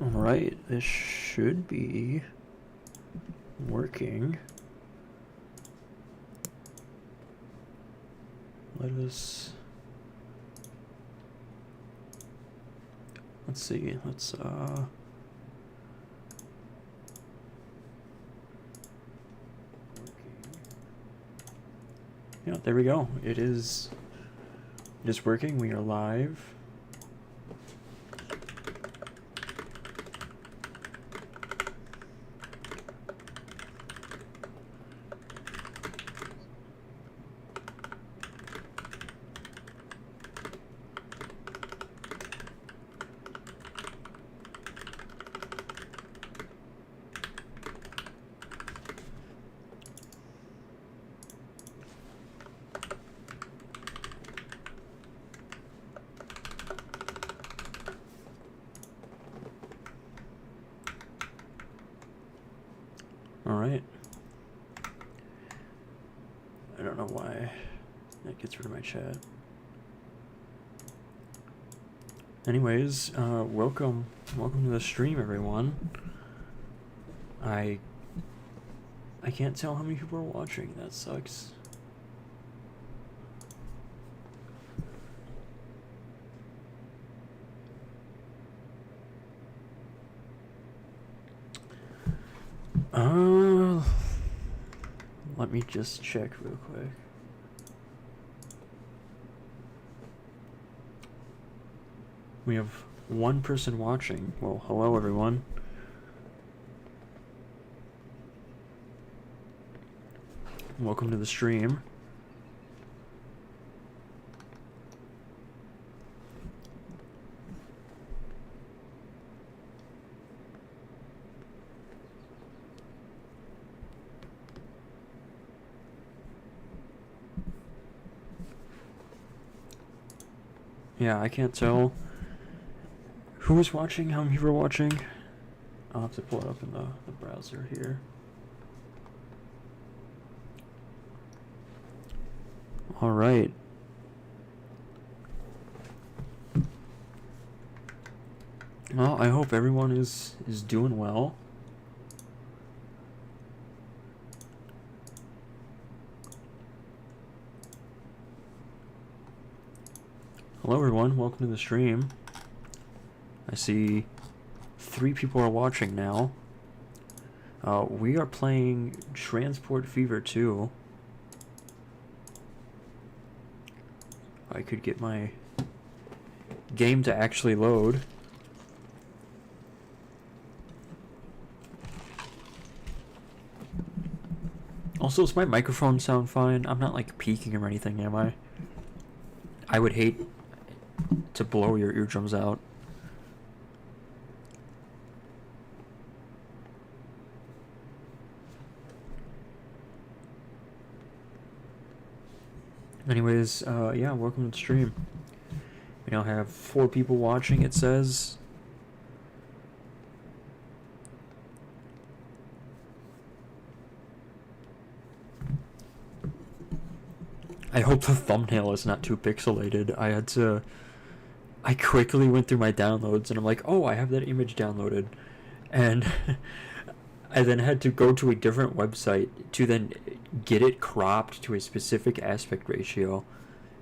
Alright, this should be working. Let's see, yeah, there we go. It is working. We are live. Alright. I don't know why that gets rid of my chat. Anyways, welcome to the stream, everyone. I can't tell how many people are watching. That sucks. Let me just check real quick. We have one person watching. Well, hello everyone. Welcome to the stream. Yeah, I can't tell who is watching, how many people are watching. I'll have to pull it up in the browser here. All right. Well, I hope everyone is doing well. Hello everyone, welcome to the stream. I see 3 people are watching now. We are playing Transport Fever 2. I could get my game to actually load. Also, does my microphone sound fine? I'm not like peaking or anything, am I? I would hate to blow your eardrums out. Anyways, yeah, welcome to the stream. We now have 4 people watching, it says. I hope the thumbnail is not too pixelated. I quickly went through my downloads and I'm like, oh, I have that image downloaded. And I then had to go to a different website to then get it cropped to a specific aspect ratio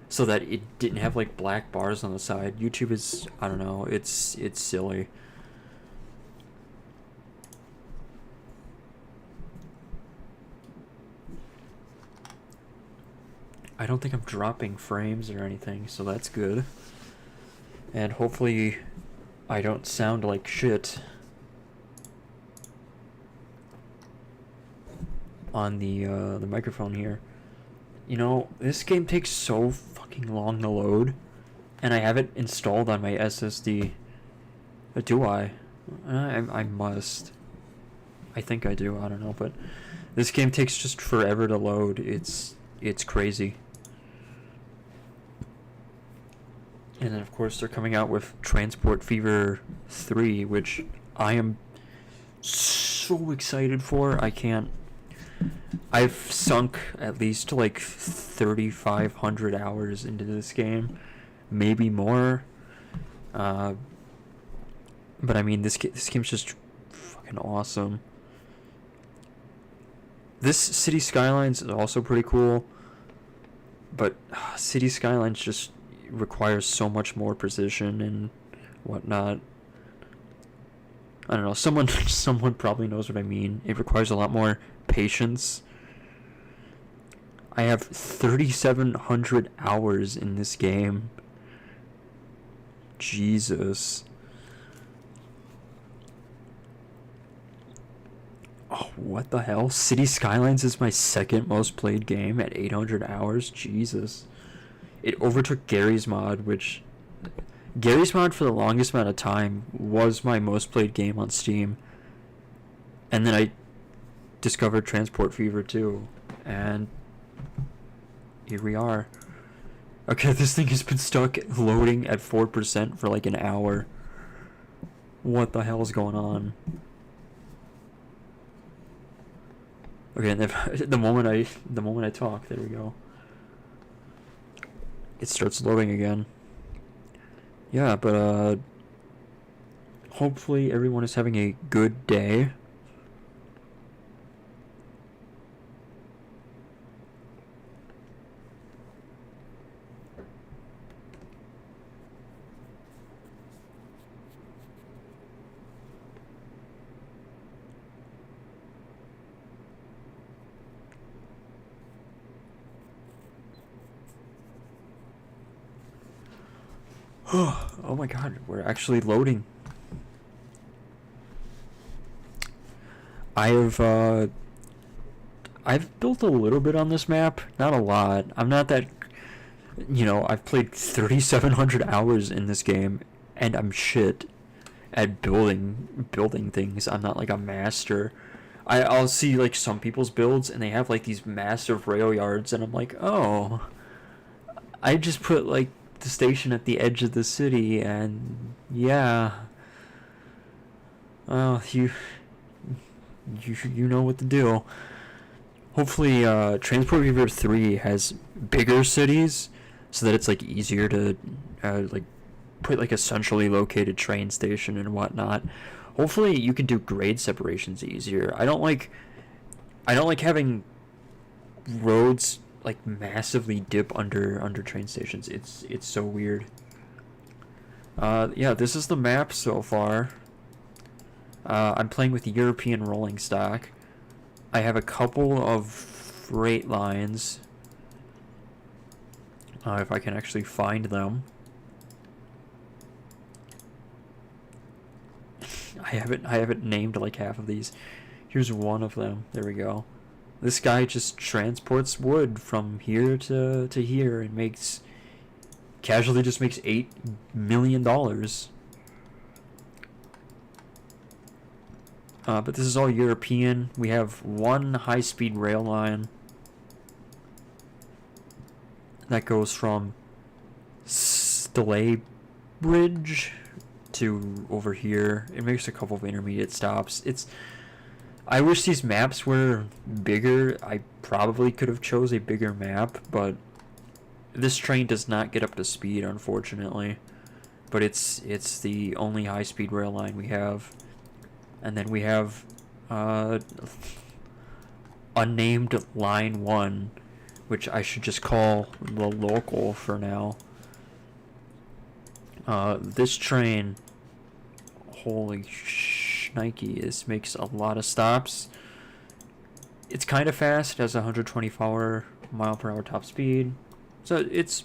so that it didn't have like black bars on the side. YouTube is, I don't know, it's silly. I don't think I'm dropping frames or anything, so that's good. And hopefully I don't sound like shit on the microphone here. You know, this game takes so fucking long to load, and I have it installed on my SSD. Do I? I must. I think I do, I don't know, but this game takes just forever to load. It's crazy. And then, of course, they're coming out with Transport Fever 3, which I am so excited for. I've sunk at least like 3,500 hours into this game, maybe more. But I mean, this game's just fucking awesome. This City Skylines is also pretty cool, but City Skylines just requires so much more precision and whatnot. I don't know. Someone probably knows what I mean. It requires a lot more patience. I have 3,700 hours in this game. Jesus. Oh, what the hell? City Skylines is my second most played game at 800 hours. Jesus. It overtook Gary's Mod, which... Gary's Mod for the longest amount of time was my most played game on Steam. And then I discovered Transport Fever too. And here we are. Okay, this thing has been stuck loading at 4% for like an hour. What the hell is going on? Okay, and the moment I talk, there we go. It starts loading again. Yeah, but hopefully everyone is having a good day. Oh my god, we're actually loading. I've built a little bit on this map, not a lot. I'm not that, I've played 3,700 hours in this game, and I'm shit at building things. I'm not like a master. I'll see like some people's builds, and they have like these massive rail yards, and I'm like, oh, I just put like the station at the edge of the city, and yeah. Oh, you know what to do. Hopefully, Transport Fever 3 has bigger cities, so that it's like easier to like put like a centrally located train station and whatnot. Hopefully, you can do grade separations easier. I don't like having roads like massively dip under train stations. It's so weird. Yeah, this is the map so far. I'm playing with European rolling stock. I have a couple of freight lines. If I can actually find them. I haven't named like half of these. Here's one of them. There we go. This guy just transports wood from here to here and casually just makes $8 million. But this is all European. We have one high-speed rail line that goes from Staley Bridge to over here. It makes a couple of intermediate stops. I wish these maps were bigger. I probably could have chose a bigger map, but this train does not get up to speed, unfortunately. But it's the only high-speed rail line we have. And then we have unnamed line 1, which I should just call the local for now. This train, holy shnikey, this makes a lot of stops. It's kind of fast. It has 124 mile per hour top speed, so it's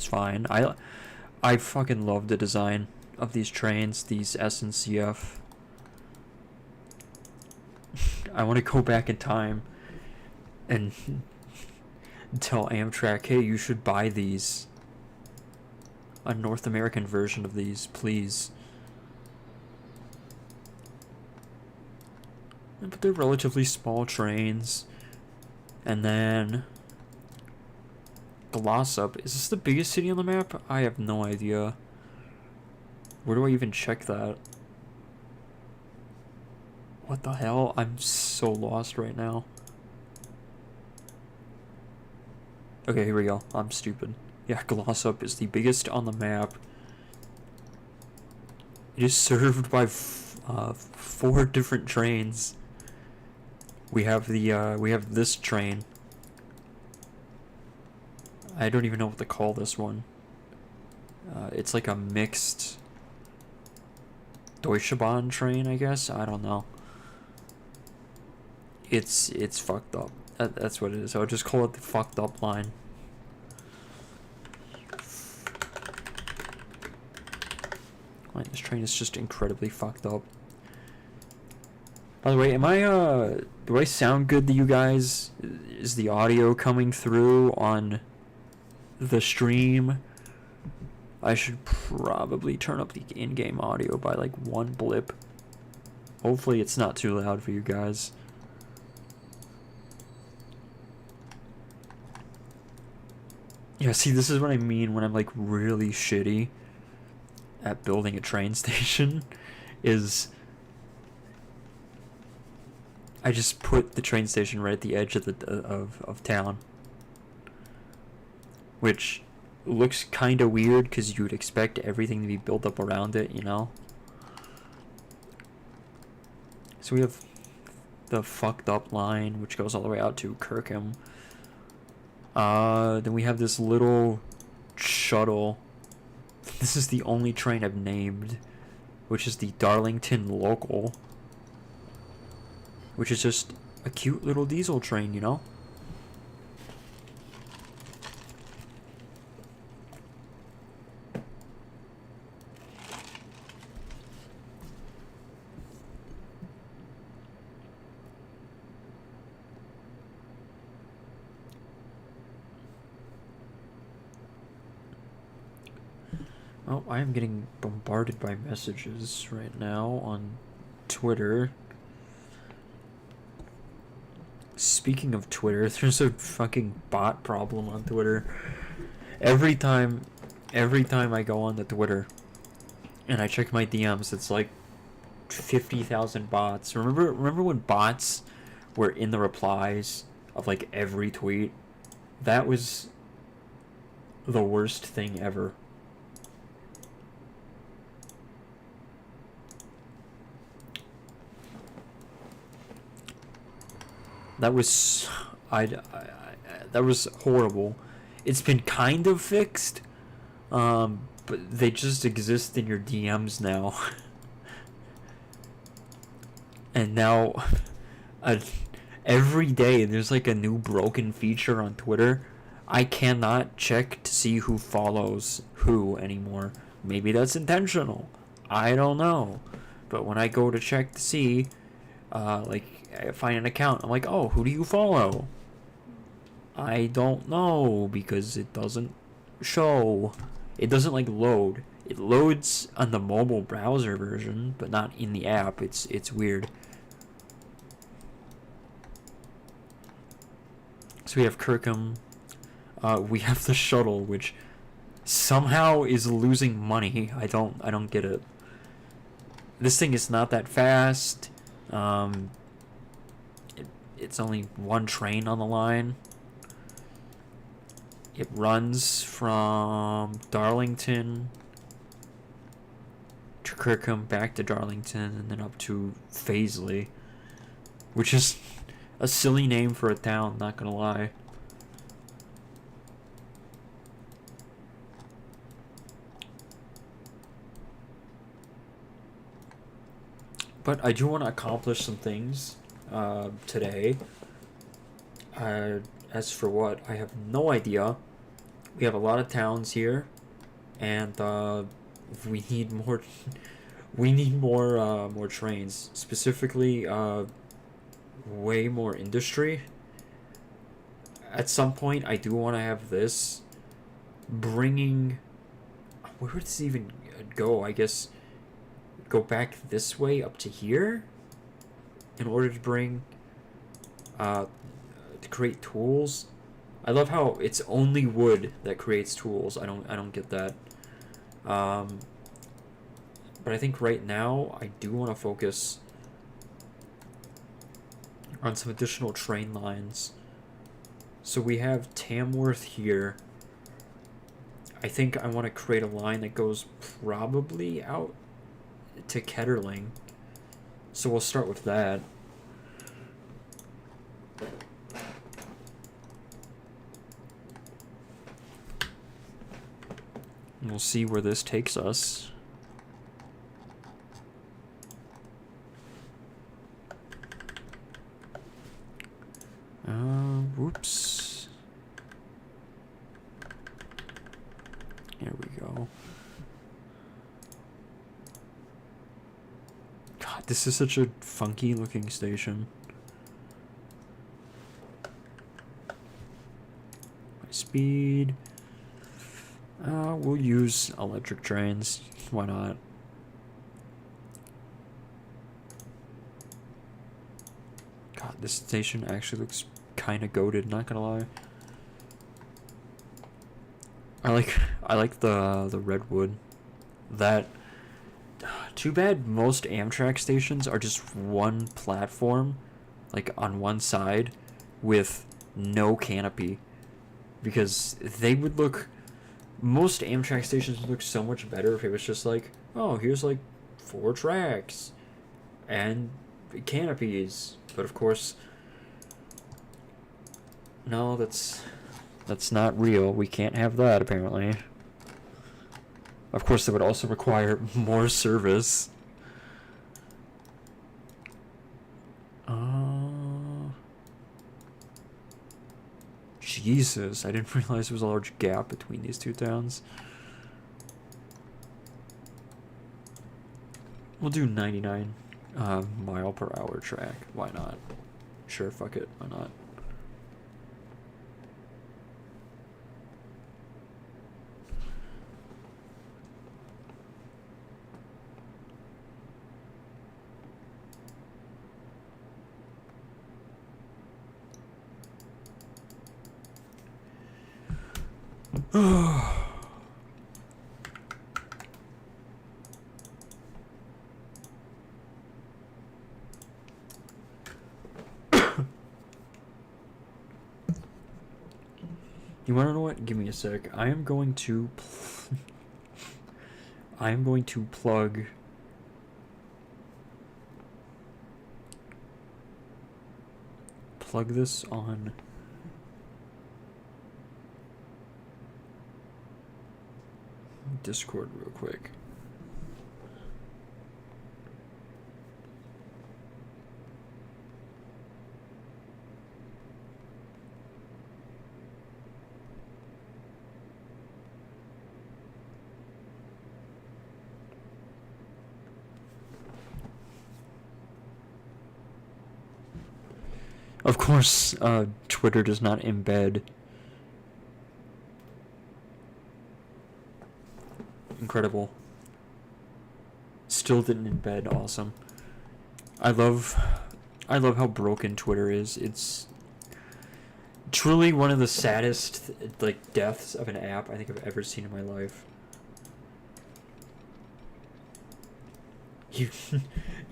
fine. I fucking love the design of these trains, these SNCF. I want to go back in time and tell Amtrak, hey, you should buy these. A North American version of these, please. But they're relatively small trains. And then Glossop. Is this the biggest city on the map? I have no idea. Where do I even check that? What the hell? I'm so lost right now. Okay, here we go. I'm stupid. Yeah, Glossop is the biggest on the map. It is served by 4 different trains. We have this train. I don't even know what to call this one. It's like a mixed Deutsche Bahn train, I guess. I don't know. It's fucked up. That's what it is. I'll just call it the fucked up line. Like, this train is just incredibly fucked up. By the way, do I sound good to you guys? Is the audio coming through on the stream? I should probably turn up the in-game audio by like 1 blip. Hopefully it's not too loud for you guys. Yeah, see, this is what I mean when I'm like really shitty at building a train station, is I just put the train station right at the edge of the of town, which looks kind of weird because you would expect everything to be built up around it, you know? So we have the fucked up line, which goes all the way out to Kirkham. Then we have this little shuttle. This is the only train I've named, which is the Darlington Local, which is just a cute little diesel train, you know? Oh, I am getting bombarded by messages right now on Twitter. Speaking of Twitter, there's a fucking bot problem on Twitter. Every time I go on the Twitter and I check my DMs, it's like 50,000 bots. Remember when bots were in the replies of like every tweet? That was the worst thing ever. That was that was horrible. It's been kind of fixed, but they just exist in your DMs now. And now, every day there's like a new broken feature on Twitter. I cannot check to see who follows who anymore. Maybe that's intentional. I don't know. But when I go to check to see, like, I find an account, I'm like, oh, who do you follow? I don't know, because it doesn't show. It doesn't like load. It loads on the mobile browser version, but not in the app. It's weird. So we have Kirkham. We have the shuttle, which somehow is losing money. I don't get it. This thing is not that fast. It's only 1 train on the line. It runs from Darlington to Kirkham, back to Darlington, and then up to Faisley, which is a silly name for a town, not gonna lie. But I do want to accomplish some things today. As for what, I have no idea. We have a lot of towns here, and we need more. We need more trains. Specifically, way more industry. At some point, I do want to have this bringing. Where would this even go? I guess go back this way up to here in order to bring to create tools. I love how it's only wood that creates tools. I don't get that. But I think right now I do want to focus on some additional train lines. So we have Tamworth here. I think I want to create a line that goes probably out to Ketterling. So we'll start with that. And we'll see where this takes us. Whoops. Here we go. God, this is such a funky looking station. My speed. We'll use electric trains. Why not? God, this station actually looks kind of goated, not gonna lie. I like the redwood. That too bad most Amtrak stations are just one platform, like on one side, with no canopy. Because they would look, most Amtrak stations would look so much better if it was just like, oh, here's like 4 tracks and canopies. But of course, no, that's not real. We can't have that, apparently. Of course, that would also require more service. Jesus, I didn't realize there was a large gap between these two towns. We'll do 99 mile per hour track. Why not? Sure, fuck it. Why not? You wanna know what? Give me a sec. I am going to plug this on Discord real quick. Of course, Twitter does not embed. Incredible. Still didn't embed. Awesome. I love how broken Twitter is. It's truly one of the saddest like deaths of an app I think I've ever seen in my life.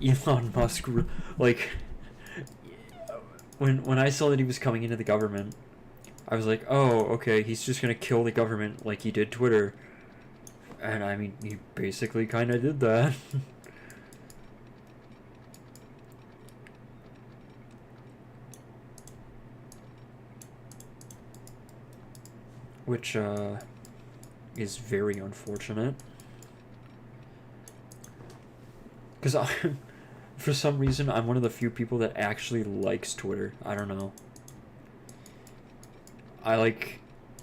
Elon Musk, like, when I saw that he was coming into the government, I was like, oh, okay, he's just gonna kill the government like he did Twitter. And I mean, he basically kind of did that. Which, is very unfortunate. Because for some reason, I'm one of the few people that actually likes Twitter. I don't know.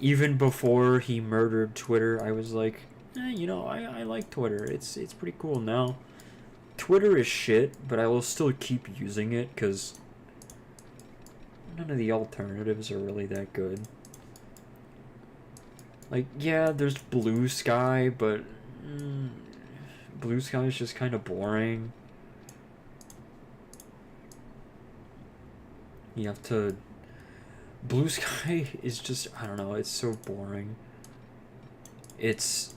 Even before he murdered Twitter, I was like, you know, I like Twitter. It's pretty cool now. Twitter is shit, but I will still keep using it because none of the alternatives are really that good. Like, yeah, there's Blue Sky, but Blue Sky is just kind of boring. You have to... Blue Sky is just, I don't know, it's so boring. It's...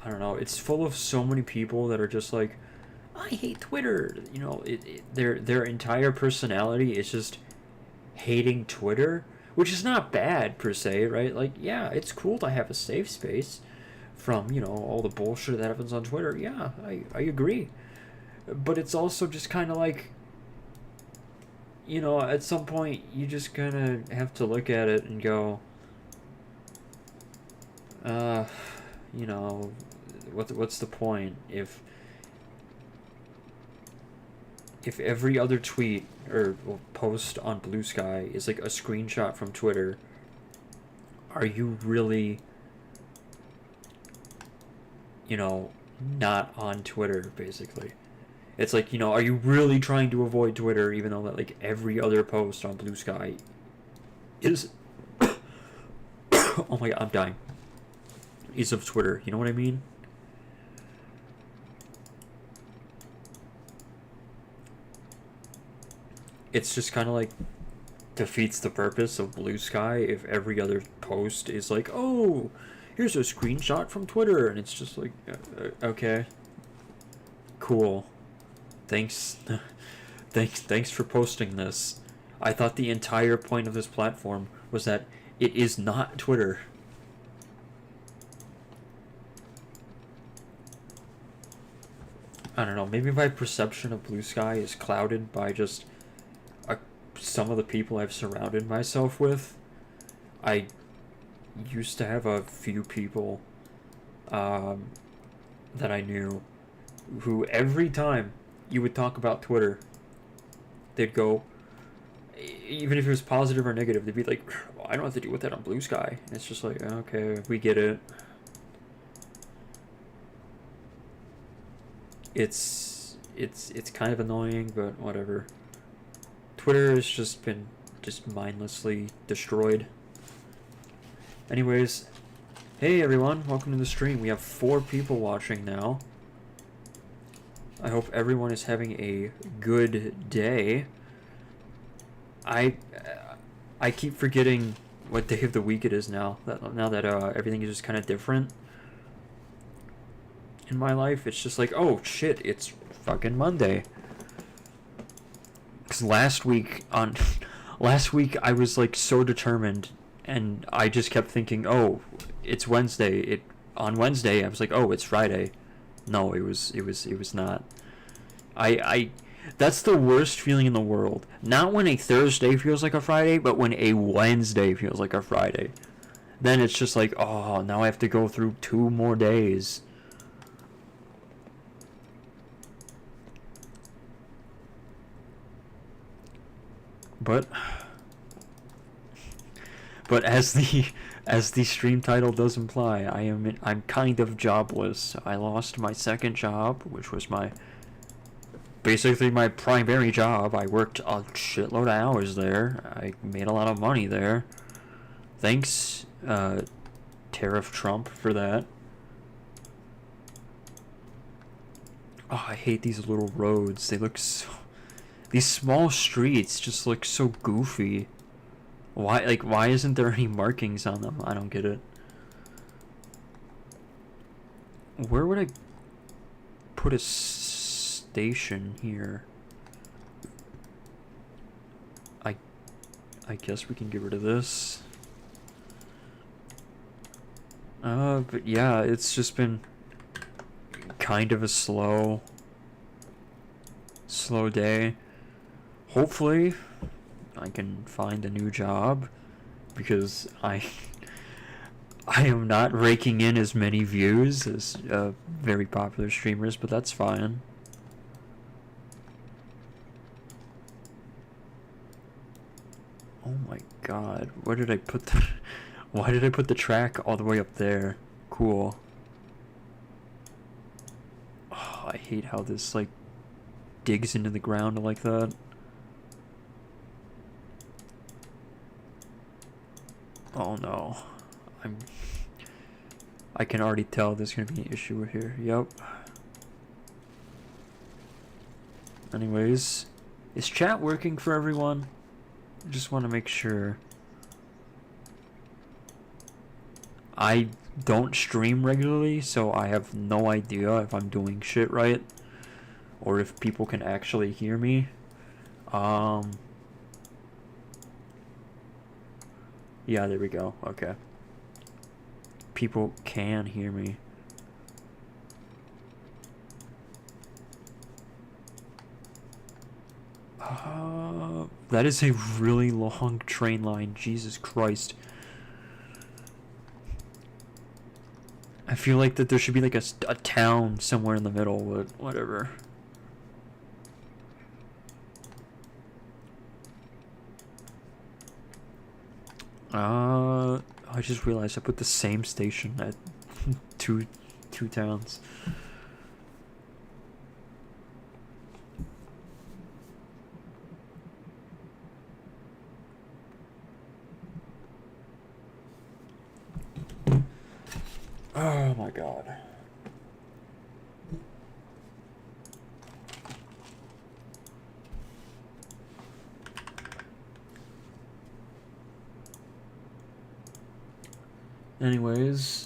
I don't know, it's full of so many people that are just like, I hate Twitter. You know, their entire personality is just hating Twitter, which is not bad per se, right? Like, yeah, it's cool to have a safe space from, all the bullshit that happens on Twitter. Yeah, I agree. But it's also just kind of like, at some point you just kind of have to look at it and go, uh, you know, what's the point if every other tweet or post on Blue Sky is like a screenshot from Twitter? Are you really, not on Twitter, basically? It's like, are you really trying to avoid Twitter even though that, like, every other post on Blue Sky is... oh my god, I'm dying. Is of Twitter, you know what I mean? It's just kind of like defeats the purpose of Blue Sky if every other post is like, oh, here's a screenshot from Twitter, and it's just like, okay, cool, thanks, thanks for posting this. I thought the entire point of this platform was that it is not Twitter. I don't know, maybe my perception of Blue Sky is clouded by just some of the people I've surrounded myself with. I used to have a few people that I knew who every time you would talk about Twitter, they'd go, even if it was positive or negative, they'd be like, well, I don't have to deal with that on Blue Sky. And it's just like, okay, we get it. It's kind of annoying, but whatever. Twitter has just been mindlessly destroyed. Anyways, hey everyone, welcome to the stream. We have 4 people watching now. I hope everyone is having a good day. I keep forgetting what day of the week it is now. Now that everything is just kind of different in my life. It's just like, oh shit, it's fucking Monday. Because last week I was like so determined, and I just kept thinking, oh, it's Wednesday. On Wednesday I was like, oh, it's Friday. No, it was not. I that's the worst feeling in the world. Not when a Thursday feels like a Friday, but when a Wednesday feels like a Friday. Then it's just like, oh, now I have to go through 2 more days. But as the stream title does imply, I'm kind of jobless. I lost my second job, which was basically my primary job. I worked a shitload of hours there. I made a lot of money there. Thanks, Tariff Trump, for that. Oh, I hate these little roads. They look so... These small streets just look so goofy. Why isn't there any markings on them? I don't get it. Where would I put a station here? I guess we can get rid of this. But yeah, it's just been kind of a slow day. Hopefully I can find a new job, because I am not raking in as many views as very popular streamers, but that's fine. Oh my god, where did I put the... Why did I put the track all the way up there? Cool. Oh, I hate how this, like, digs into the ground like that. Oh no. I can already tell there's gonna be an issue here. Yep. Anyways, is chat working for everyone? I just want to make sure. I don't stream regularly, so I have no idea if I'm doing shit right, or if people can actually hear me. Yeah, there we go. Okay. People can hear me. That is a really long train line. Jesus Christ. I feel like that there should be like a town somewhere in the middle, but whatever. I just realized I put the same station at two towns. Oh my god. Anyways,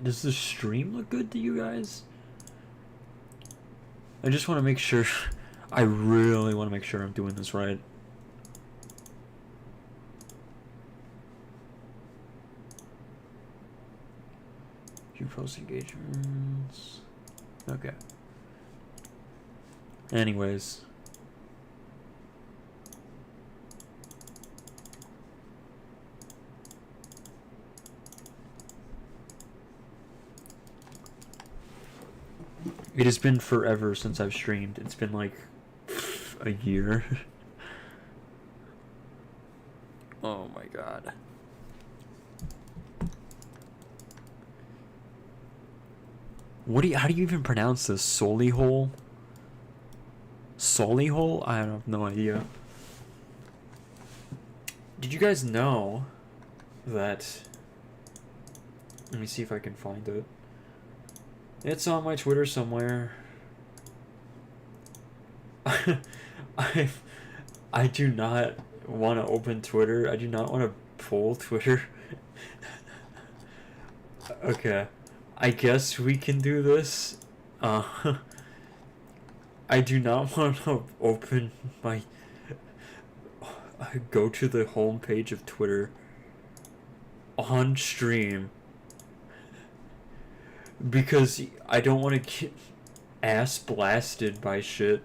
does the stream look good to you guys? I just want to make sure. I really want to make sure I'm doing this right. You post engagements. Okay. Anyways. It has been forever since I've streamed. It's been like a year. Oh my god. How do you even pronounce this? Solihull? Solihull? I have no idea. Did you guys know that... Let me see if I can find it. It's on my Twitter somewhere. I do not want to open Twitter. I do not want to pull Twitter. Okay. I guess we can do this. I do not want to open my... go to the homepage of Twitter on stream. Because I don't want to get ass blasted by shit.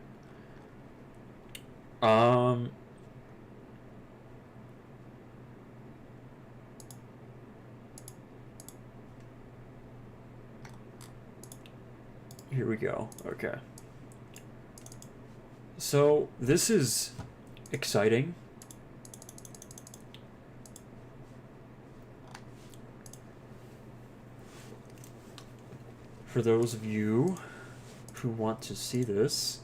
Here we go. Okay. So, this is exciting. For those of you who want to see this,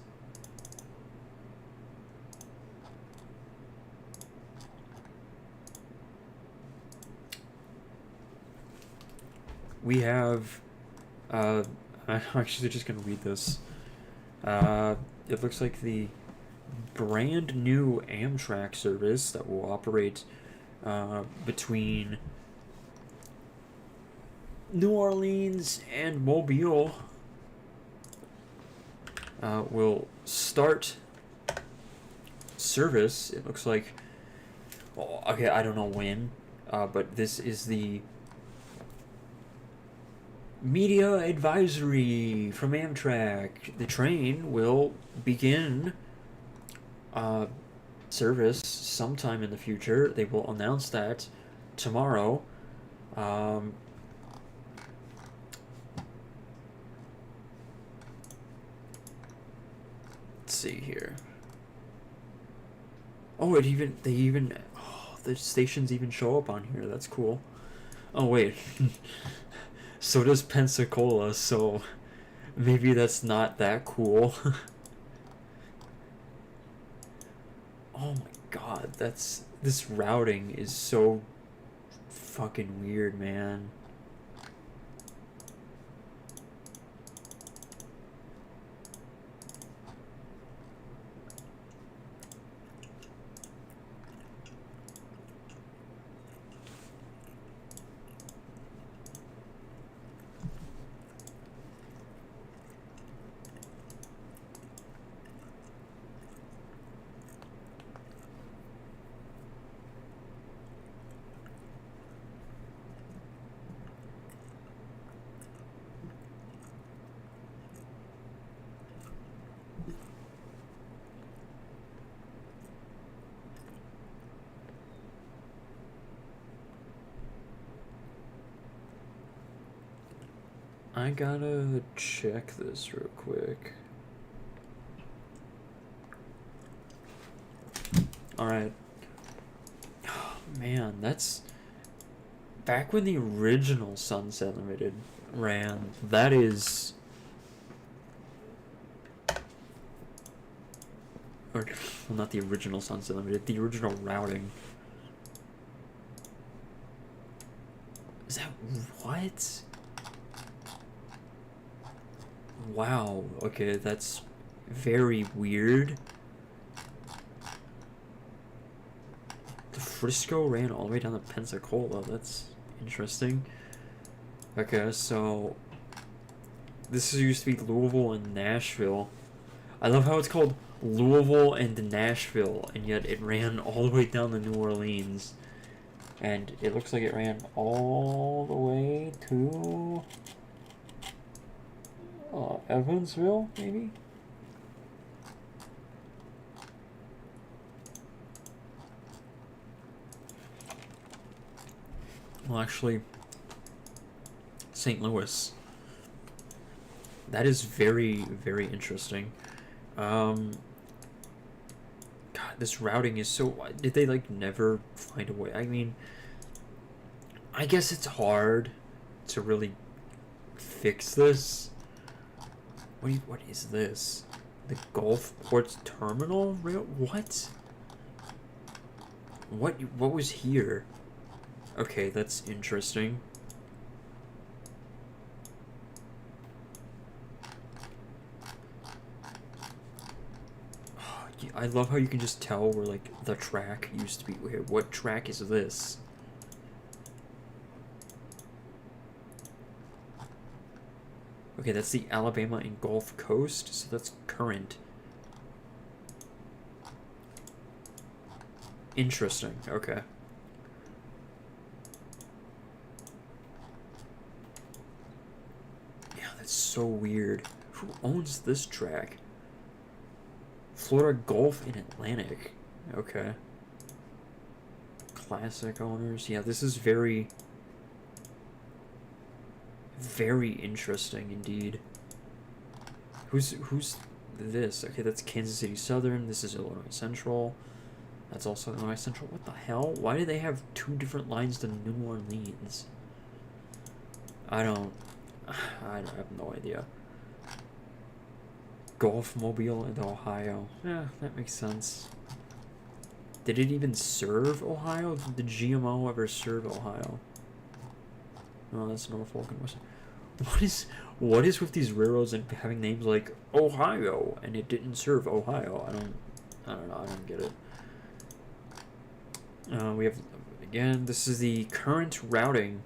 we have, I'm actually just going to read this. It looks like the brand new Amtrak service that will operate between New Orleans and Mobile will start service. It looks like, well, okay, I don't know when, but this is the media advisory from Amtrak. The train will begin service sometime in the future. They will announce that tomorrow. See here. Oh, the stations even show up on here. That's cool. Oh wait. So does Pensacola, so maybe that's not that cool. Oh my god, this routing is so fucking weird, man. I gotta check this real quick. Alright. Oh, man, that's... Back when the original Sunset Limited ran, that is... Or, well, not the original Sunset Limited, the original routing. Is that... What? Wow, okay, that's very weird. The Frisco ran all the way down to Pensacola, that's interesting. Okay, so this used to be Louisville and Nashville. I love how it's called Louisville and Nashville, and yet it ran all the way down to New Orleans. And it looks like it ran all the way to Evansville, maybe? Well, actually, St. Louis. That is very, very interesting. God, this routing is so... Did they, like, never find a way? I mean, I guess it's hard to really fix this. What is this? The Gulfport Terminal Rail? What? What was here? Okay, that's interesting. I love how you can just tell where, like, the track used to be. Wait, what track is this? Okay, that's the Alabama and Gulf Coast, so that's current. Interesting, okay. Yeah, that's so weird. Who owns this track? Florida Gulf and Atlantic. Okay. Classic owners. Yeah, this is very... very interesting indeed. Who's this? Okay, that's Kansas City Southern. This is Illinois Central. That's also Illinois Central. What the hell? Why do they have two different lines to New Orleans? I have no idea. Gulf Mobile and Ohio. Yeah, that makes sense. Did it even serve Ohio? Did the GMO ever serve Ohio? No, that's Norfolk and Western. What is with these railroads and having names like Ohio and it didn't serve Ohio? I don't know. I don't get it. We have, again, this is the current routing.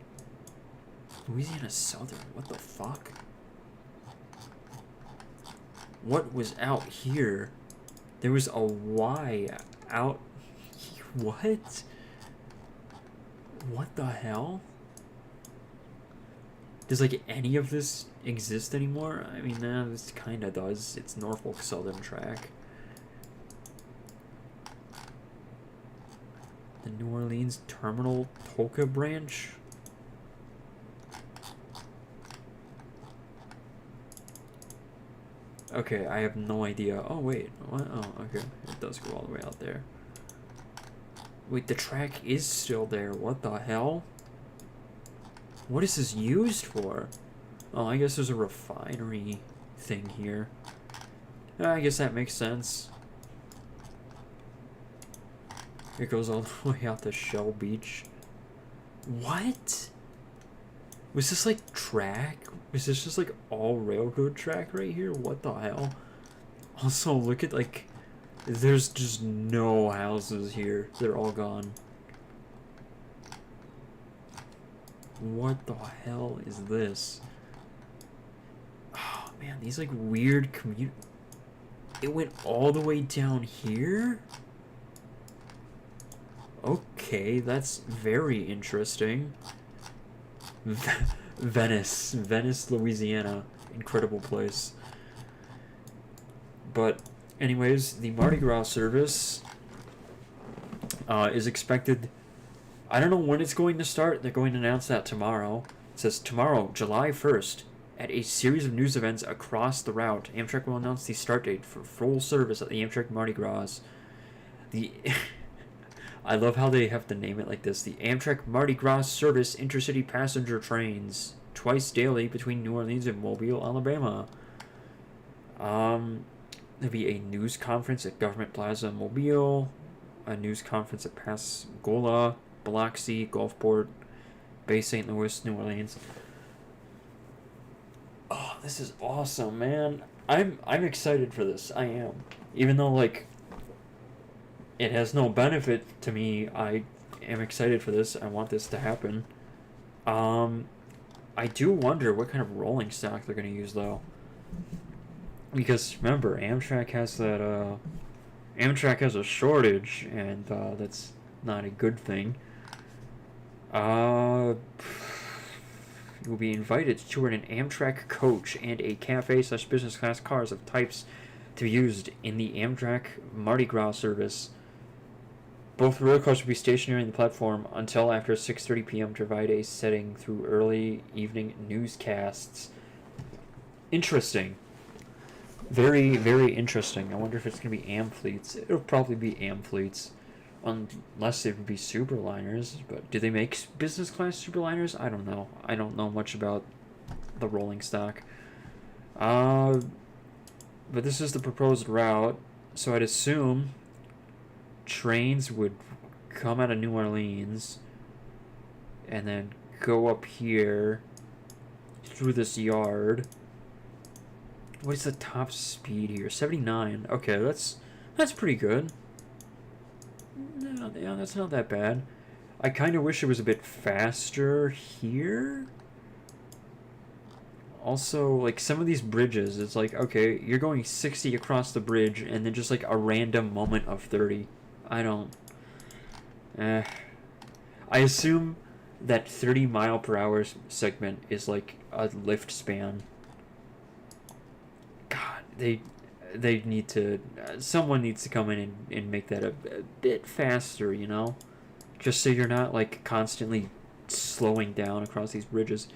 Louisiana Southern. What the fuck? What was out here? There was a Y out. What? What the hell? Does, like, any of this exist anymore? I mean, nah, this kinda does. It's Norfolk Southern track. The New Orleans Terminal Polka Branch? Okay, I have no idea. Oh, wait. What? Oh, okay. It does go all the way out there. Wait, the track is still there. What the hell? What is this used for? Oh, I guess there's a refinery thing here. I guess that makes sense. It goes all the way out to Shell Beach. What? Was this like track? Was this just like all railroad track right here? What the hell? Also, look at, like, there's just no houses here. They're all gone. What the hell is this? Oh man, these like weird commute. It went all the way down here? Okay, that's very interesting. Venice, Louisiana. Incredible place. But anyways, the Mardi Gras service is expected... I don't know when it's going to start. They're going to announce that tomorrow. It says tomorrow, July 1st. At a series of news events across the route, Amtrak will announce the start date for full service at the Amtrak Mardi Gras. The I love how they have to name it like this. The Amtrak Mardi Gras service intercity passenger trains twice daily between New Orleans and Mobile, Alabama. There'll be a news conference at Government Plaza, Mobile, a news conference at Pascagoula, Biloxi, Gulfport, Bay St. Louis, New Orleans. Oh, this is awesome, man. I'm excited for this. I am. Even though like it has no benefit to me, I am excited for this. I want this to happen. I do wonder what kind of rolling stock they're going to use though. Because remember, Amtrak has a shortage, and that's not a good thing. You'll be invited to tour in an Amtrak coach and a cafe/business class cars of types to be used in the Amtrak Mardi Gras service. Both rail cars will be stationary on the platform until after 6:30 p.m. to provide a setting through early evening newscasts. Interesting. Very, very interesting. I wonder if it's going to be AM fleets. It'll probably be AM fleets. Unless they would be superliners. But do they make business class superliners? I don't know. I don't know much about the rolling stock. But this is the proposed route. So I'd assume trains would come out of New Orleans and then go up here through this yard. What's the top speed here? 79. Okay, that's pretty good. No, yeah, that's not that bad. I kind of wish it was a bit faster here. Also, like, some of these bridges, it's like, okay, you're going 60 across the bridge, and then just, like, a random moment of 30. I don't... I assume that 30 mile per hour segment is, like, a lift span. God, they need to... someone needs to come in and make that a bit faster, you know? Just so you're not, like, constantly slowing down across these bridges.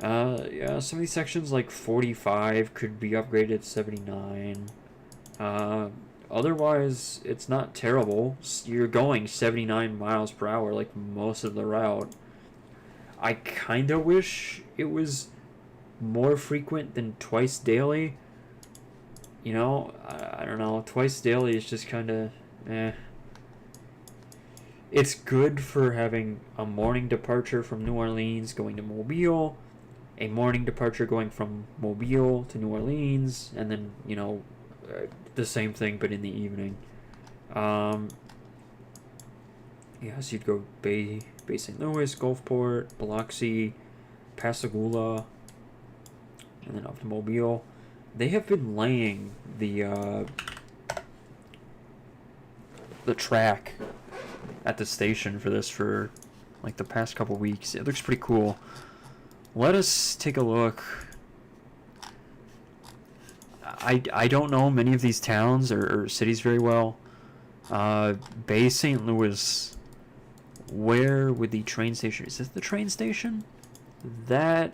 Yeah, some of these sections, like 45, could be upgraded to 79. Otherwise, it's not terrible. You're going 79 miles per hour, like most of the route. I kind of wish it was more frequent than twice daily. You know, I don't know. Twice daily is just kind of, eh. It's good for having a morning departure from New Orleans going to Mobile, a morning departure going from Mobile to New Orleans, and then, you know, the same thing but in the evening. Yeah, so you'd go Bay St. Louis, Gulfport, Biloxi, Pascagoula, and then up to Mobile. They have been laying the track at the station for this for like the past couple weeks. It looks pretty cool. Let us take a look. I don't know many of these towns or cities very well. Bay St. Louis, where would the train station... Is this the train station? That...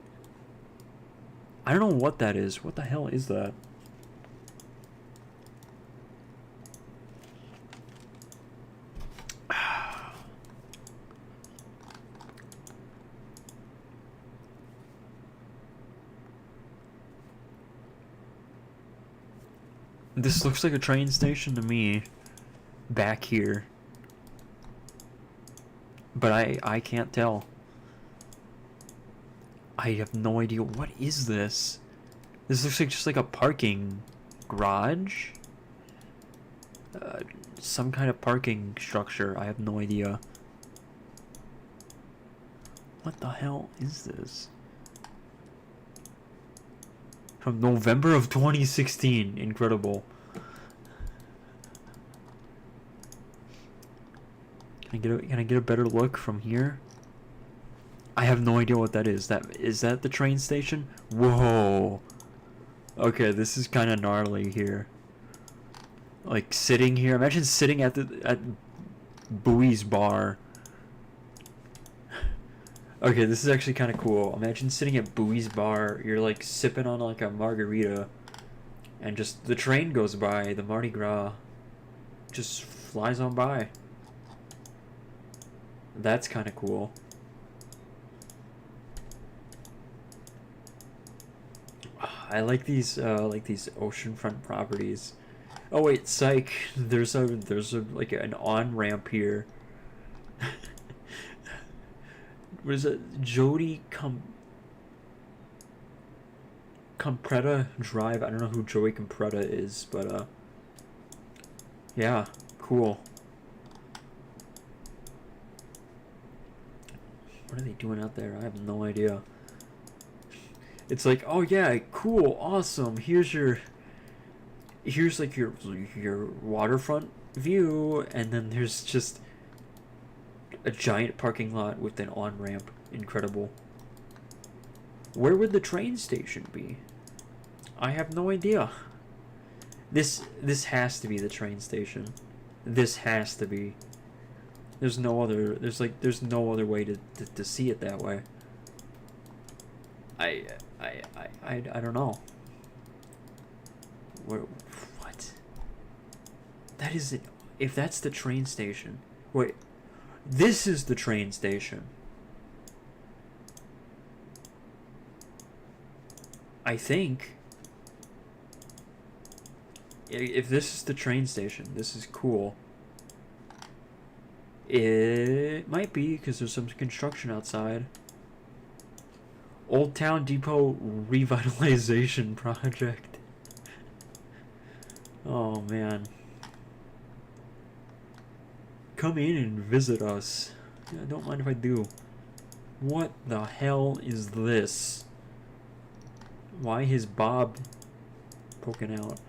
I don't know what that is. What the hell is that? This looks like a train station to me. Back here. But I can't tell. I have no idea. What is this? This looks like just like a parking garage? Some kind of parking structure. I have no idea. What the hell is this? From November of 2016. Incredible. Can I get a better look from here? I have no idea what that is. Is that the train station? Whoa. Okay, this is kind of gnarly here. Like sitting here. Imagine sitting at Bowie's bar. Okay, this is actually kind of cool. Imagine sitting at Bowie's bar. You're like sipping on like a margarita, and just the train goes by. The Mardi Gras just flies on by. That's kind of cool. I like these oceanfront properties. Oh wait, psych. There's a like an on ramp here. What is it? Compretta Drive. I don't know who Joey Compretta is, but yeah, cool. What are they doing out there? I have no idea. It's like, oh yeah, cool, awesome. Here's like your waterfront view, and then there's just a giant parking lot with an on-ramp. Incredible. Where would the train station be? I have no idea. This has to be the train station. This has to be. There's no other way to see it that way. I don't know. What? That isn't. If that's the train station. Wait. This is the train station. I think. If this is the train station, this is cool. It might be because there's some construction outside. Old Town Depot Revitalization Project. Oh man. Come in and visit us. Yeah, don't mind if I do. What the hell is this? Why is Bob poking out?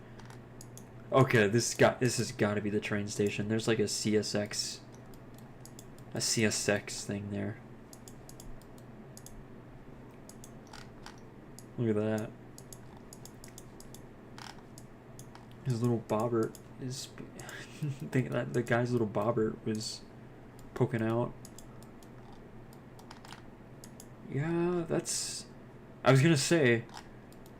Okay, this has got to be the train station. There's like a CSX thing there. Look at that. His little bobbert is... think that the guy's little bobbert was poking out. Yeah, that's... I was gonna say,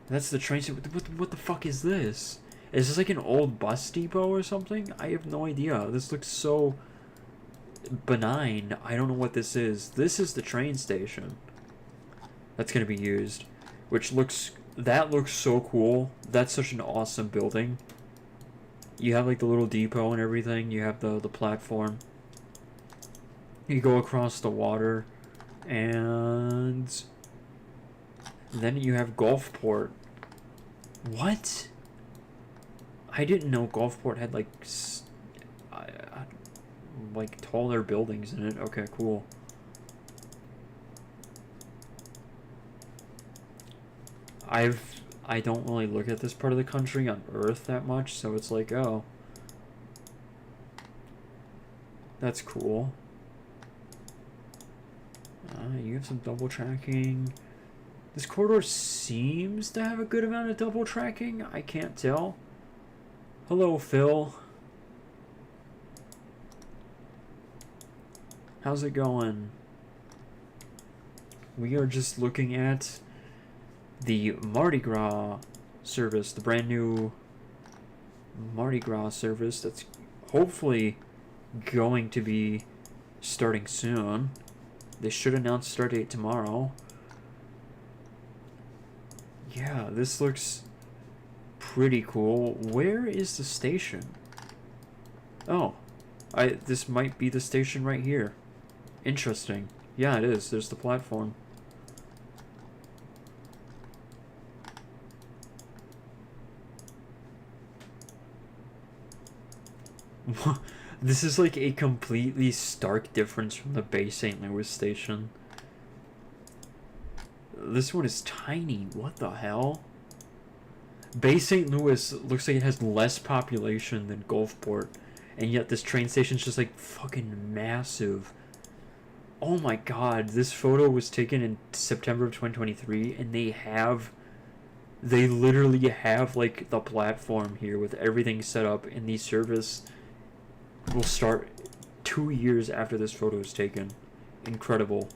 that's the train station. What the fuck is this? Is this like an old bus depot or something? I have no idea. This looks so benign. I don't know what this is. This is the train station that's gonna be used. That looks so cool. That's such an awesome building. You have like the little depot and everything. You have the platform. You go across the water, and then you have Gulfport. What? I didn't know Gulfport had like taller buildings in it. Okay, cool. I don't really look at this part of the country on Earth that much, so it's like, oh, that's cool. You have some double tracking. This corridor seems to have a good amount of double tracking. I can't tell. Hello, Phil. How's it going? We are just looking at the Mardi Gras service, the brand new Mardi Gras service that's hopefully going to be starting soon. They should announce start date tomorrow. Yeah, this looks pretty cool. Where is the station? Oh, this might be the station right here. Interesting. Yeah, it is. There's the platform. This is like a completely stark difference from the Bay St. Louis station. This one is tiny. What the hell? Bay St. Louis looks like it has less population than Gulfport, and yet this train station's just like fucking massive. Oh my god, this photo was taken in September of 2023, and they literally have like the platform here with everything set up, and the service will start 2 years after this photo is taken. Incredible.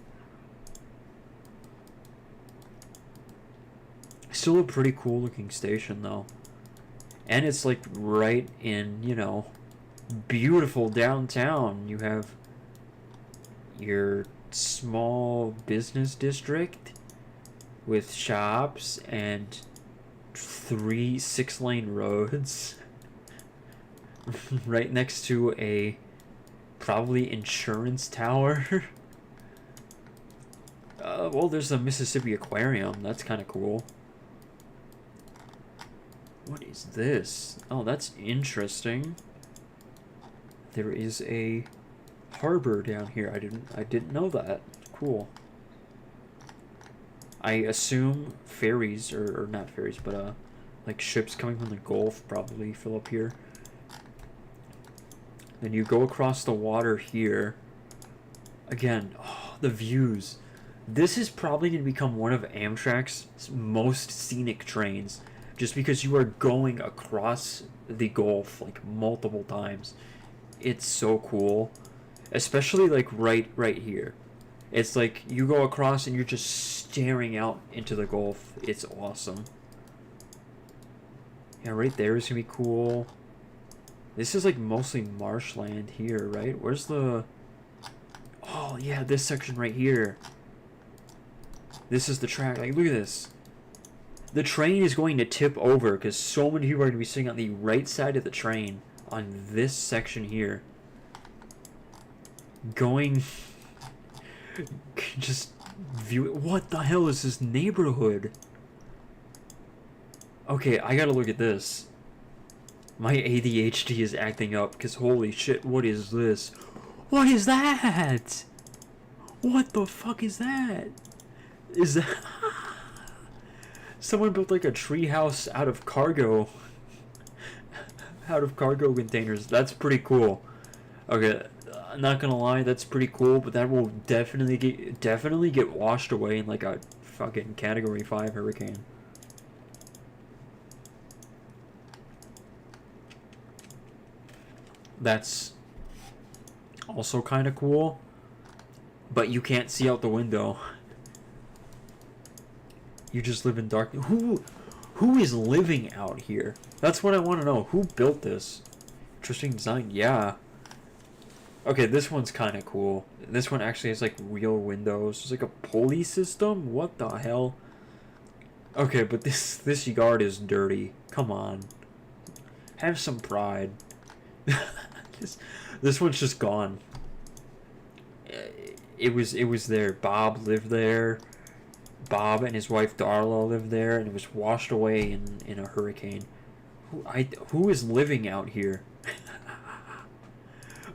still a pretty cool looking station though. And it's like right in, you know, beautiful downtown. You have your small business district with shops and 3 6-lane roads right next to a probably insurance tower. Well, there's the Mississippi Aquarium. That's kind of cool. What is this? Oh, that's interesting. There is a harbor down here. I didn't know that. Cool. I assume ferries, or not ferries, but like ships coming from the Gulf probably fill up here. Then you go across the water here. Again, oh, the views. This is probably going to become one of Amtrak's most scenic trains, just because you are going across the Gulf like multiple times. It's so cool, especially like right here. It's like you go across and you're just staring out into the Gulf. It's awesome. Yeah, right there is gonna be cool. This is like mostly marshland here, right? Where's the... Oh yeah, this section right here. This is the track. Like, look at this. The train is going to tip over because so many people are going to be sitting on the right side of the train on this section here. Going... Just view it. What the hell is this neighborhood? Okay, I gotta look at this. My ADHD is acting up because holy shit, what is this? What is that? What the fuck is that? Is that... Someone built like a treehouse out of cargo. Out of cargo containers. That's pretty cool. Okay, I'm not gonna lie, that's pretty cool, but that will definitely get washed away in like a fucking Category 5 hurricane. That's also kind of cool, but you can't see out the window. You just live in darkness. Who is living out here? That's what I want to know. Who built this? Interesting design. Yeah. Okay, this one's kind of cool. This one actually has like real windows. It's like a pulley system. What the hell? Okay, but this yard is dirty. Come on. Have some pride. This one's just gone. It was there. Bob lived there. Bob and his wife Darla lived there, and it was washed away in a hurricane. Who is living out here?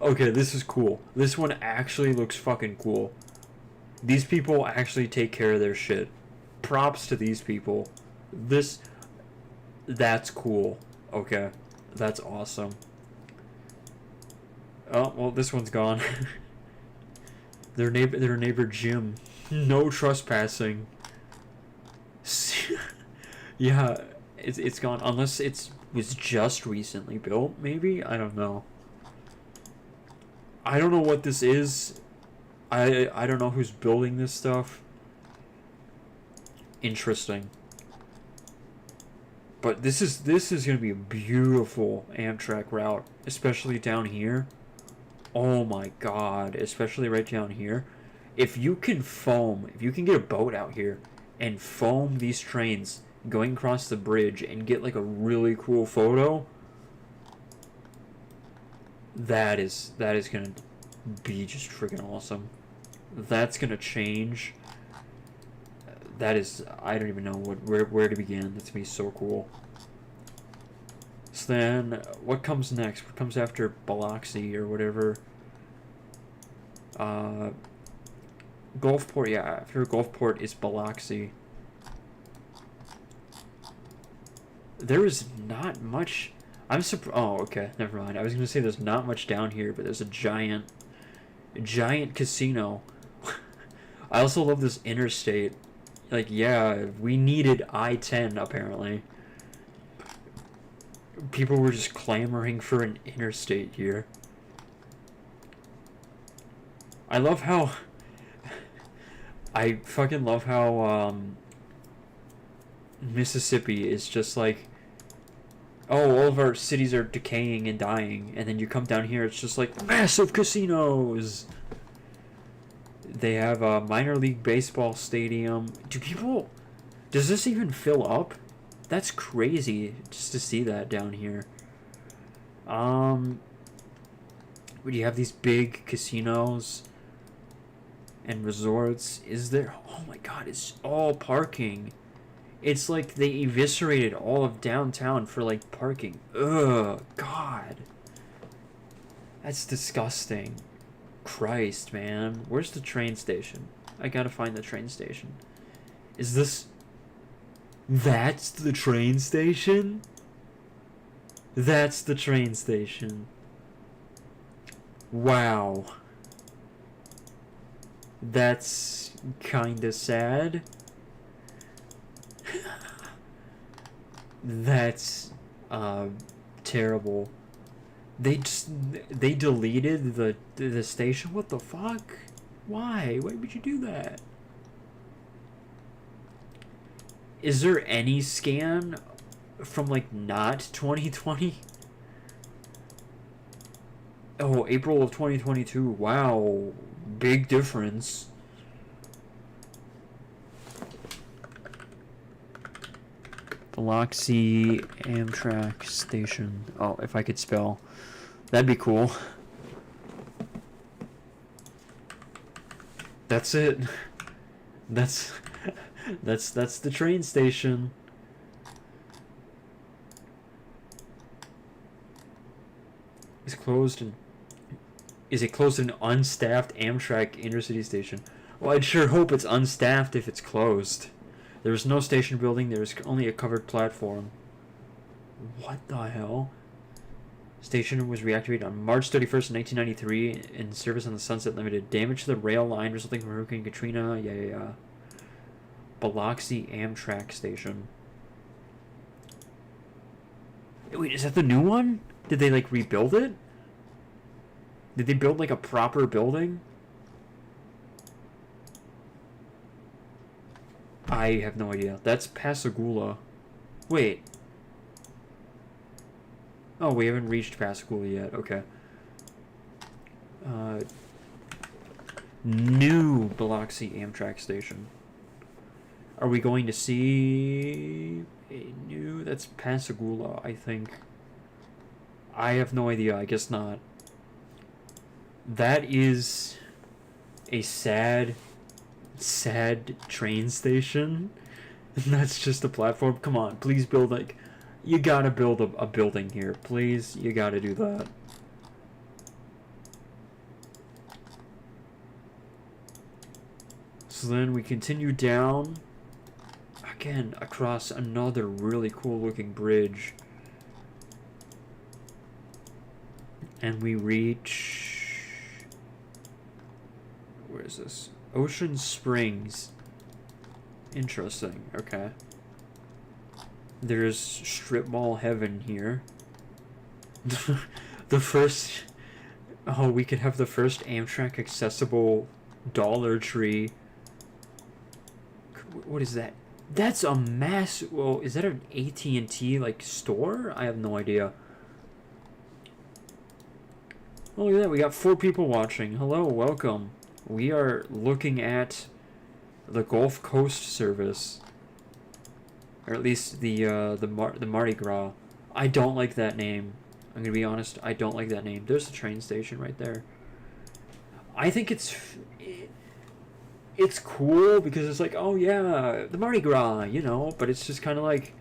Okay, this is cool. This one actually looks fucking cool. These people actually take care of their shit. Props to these people. That's cool. Okay, that's awesome. Oh, well, this one's gone. Their neighbor Jim. No trespassing. Yeah, it's gone. Unless it was just recently built, maybe? I don't know. I don't know what this is. I don't know who's building this stuff. Interesting. But this is gonna be a beautiful Amtrak route, especially down here. Oh my god, especially right down here. If you can get a boat out here and foam these trains going across the bridge and get like a really cool photo, that is gonna be just freaking awesome. That's gonna change. That is, I don't even know where to begin. That's gonna be so cool. So then, what comes next? What comes after Biloxi or whatever? Gulfport, yeah, after Gulfport is Biloxi. There is not much. I'm surprised. Oh, okay, never mind. I was gonna say there's not much down here, but there's a giant casino. I also love this interstate. Like, yeah, we needed I-10 apparently. People were just clamoring for an interstate here. I love how... I fucking love how, Mississippi is just like, oh, all of our cities are decaying and dying, and then you come down here, it's just like massive casinos. They have a minor league baseball stadium. Does this even fill up? That's crazy just to see that down here. Would you have these big casinos and resorts? Is there? Oh my god, it's all parking. It's like they eviscerated all of downtown for like parking. Ugh, god. That's disgusting. Christ, man. Where's the train station? I gotta find the train station. Is this... That's the train station? That's the train station. Wow. That's kinda sad. That's terrible. They deleted the station. What the fuck? Why would you do that? Is there any scan from like not 2020? Oh, April of 2022. Wow, big difference. Biloxi Amtrak station. Oh, if I could spell, that'd be cool. That's it. That's the train station. Is it closed and unstaffed Amtrak intercity station? Well, I'd sure hope it's unstaffed if it's closed. There was no station building, there was only a covered platform. What the hell? Station was reactivated on March 31st, 1993 in service on the Sunset Limited. Damage to the rail line resulting from Hurricane Katrina. Yeah. Biloxi Amtrak station. Wait, is that the new one? Did they like rebuild it? Did they build like a proper building? I have no idea. That's Pascagoula. Wait. Oh, we haven't reached Pascagoula yet. Okay. New Biloxi Amtrak station. Are we going to see a new... That's Pascagoula, I think. I have no idea. I guess not. That is a sad train station. And that's just a platform. Come on, please build like... You gotta build a building here. Please, you gotta do that. So then we continue down. Again, across another really cool looking bridge. And we reach... Where is this? Ocean Springs. Interesting, okay. There's strip mall heaven here. The first... Oh, we could have the first Amtrak accessible Dollar Tree. What is that? That's a mass... Well, is that an AT&T, like, store? I have no idea. Oh, look at that. We got 4 people watching. Hello, welcome. We are looking at the Gulf Coast service. Or at least the Mardi Gras. I don't like that name. I'm gonna be honest. I don't like that name. There's a train station right there. I think it's cool because it's like, oh yeah, the Mardi Gras, you know. But it's just kind of like,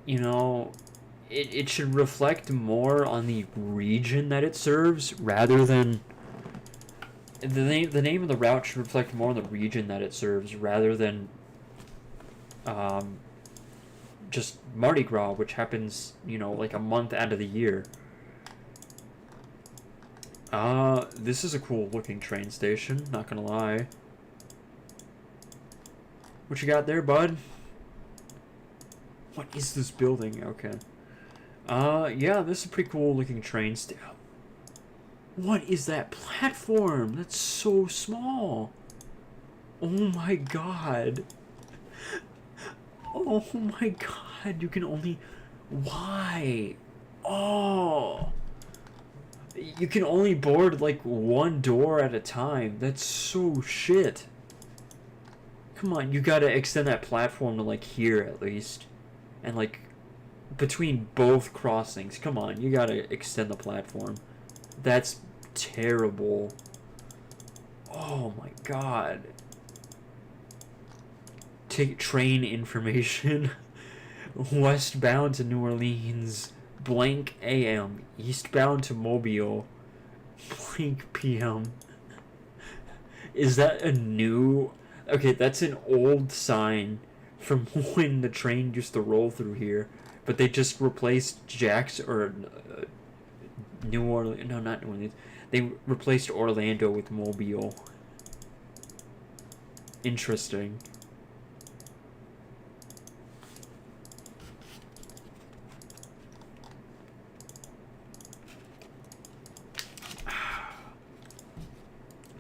you know, it should reflect more on the region that it serves rather than the name of the route should reflect more on the region that it serves rather than just Mardi Gras, which happens, you know, like a month out of the year. This is a cool looking train station, not gonna lie. What you got there, bud? What is this building? Okay. Yeah, this is a pretty cool looking train station. What is that platform? That's so small. Oh my god. Oh my god. You can only... Why? Oh. You can only board like one door at a time. That's so shit. Come on, you gotta extend that platform to like here at least. And like between both crossings. Come on, you gotta extend the platform. That's terrible. Oh my god. Take train information. Westbound to New Orleans. Blank AM. Eastbound to Mobile. Blank PM. Is that a new... Okay, that's an old sign from when the train used to roll through here. But they just replaced Jack's... Or... New Orleans... No, not New Orleans. They replaced Orlando with Mobile. Interesting.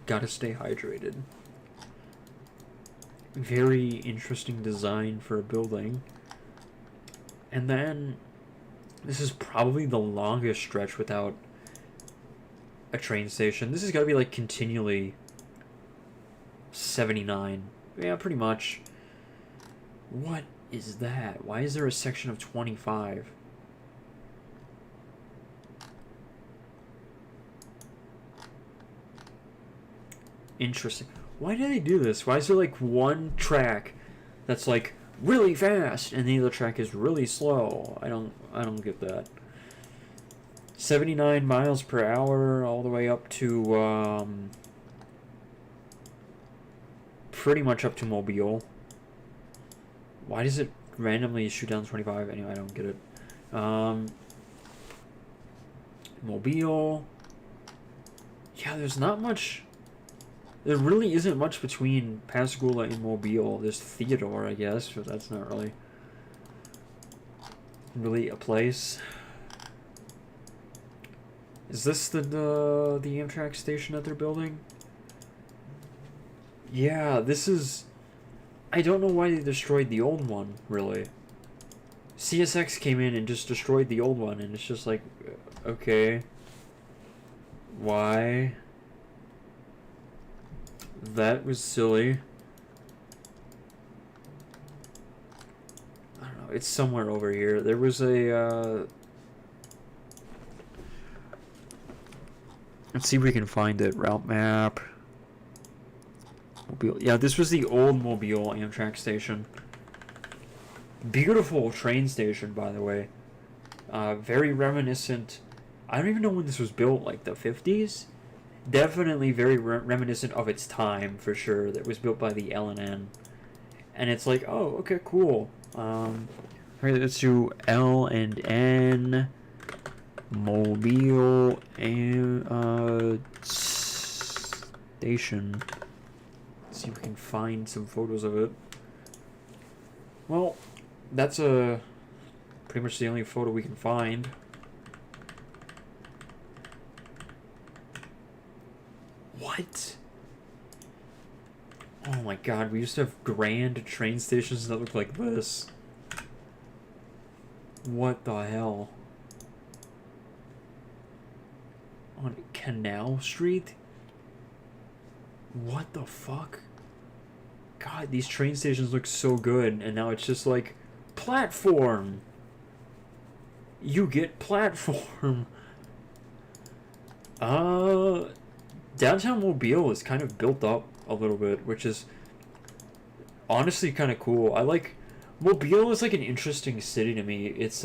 Gotta stay hydrated. Very interesting design for a building. And then this is probably the longest stretch without a train station. This has got to be like continually 79. Yeah, pretty much. What is that? Why is there a section of 25? Interesting. Why do they do this? Why is there like one track that's like really fast and the other track is really slow? I don't get that. 79 miles per hour all the way up to pretty much up to Mobile. Why does it randomly shoot down 25? Anyway, I don't get it. Mobile. Yeah, there's not much. There really isn't much between Pascagoula and Mobile. There's Theodore, I guess, but that's not really a place. Is this the Amtrak station that they're building? Yeah, this is... I don't know why they destroyed the old one, really. CSX came in and just destroyed the old one, and it's just like, okay. Why? That was silly. I don't know. It's somewhere over here. There was a... Let's see if we can find it. Route map. Mobile. Yeah, this was the old Mobile Amtrak station. Beautiful train station, by the way. Very reminiscent. I don't even know when this was built, like the 50s? Definitely very reminiscent of its time, for sure. That was built by the L&N. And it's like, oh, okay, cool. Alright, let's do L&N... Mobile and station. Let's see if we can find some photos of it. Well, that's pretty much the only photo we can find. What? Oh my god, we used to have grand train stations that look like this. What the hell? On Canal Street? What the fuck? God, these train stations look so good, and now it's just like, platform! You get platform! Downtown Mobile is kind of built up a little bit, which is honestly kind of cool. I like... Mobile is like an interesting city to me. It's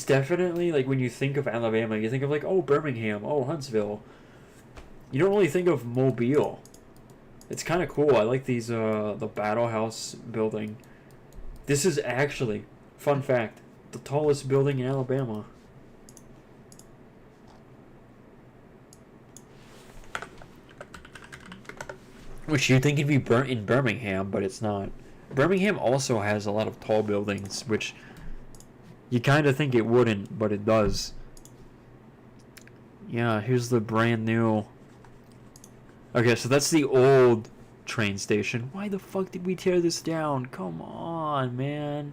definitely, like, when you think of Alabama, you think of, like, oh, Birmingham, oh, Huntsville. You don't really think of Mobile. It's kind of cool. I like these, the Battle House building. This is actually, fun fact, the tallest building in Alabama. Which you'd think it'd be burnt in Birmingham, but it's not. Birmingham also has a lot of tall buildings, which... You kind of think it wouldn't, but it does. Yeah, here's the brand new Okay, so that's the old train station. Why the fuck did we tear this down? Come on, man.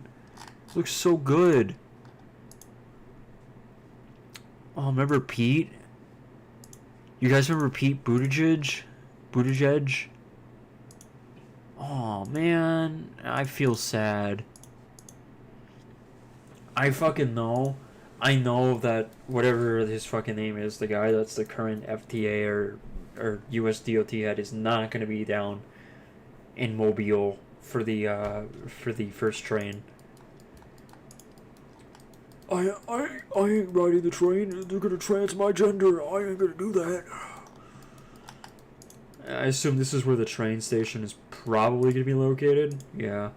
It looks so good. Oh, remember Pete? You guys remember Pete Buttigieg? Buttigieg? Oh, man. I feel sad. I fucking know. I know that whatever his fucking name is, the guy that's the current FTA or US DOT head is not going to be down in Mobile for the first train. I ain't riding the train. They're gonna trans my gender. I ain't gonna do that. I assume this is where the train station is probably gonna be located. Yeah.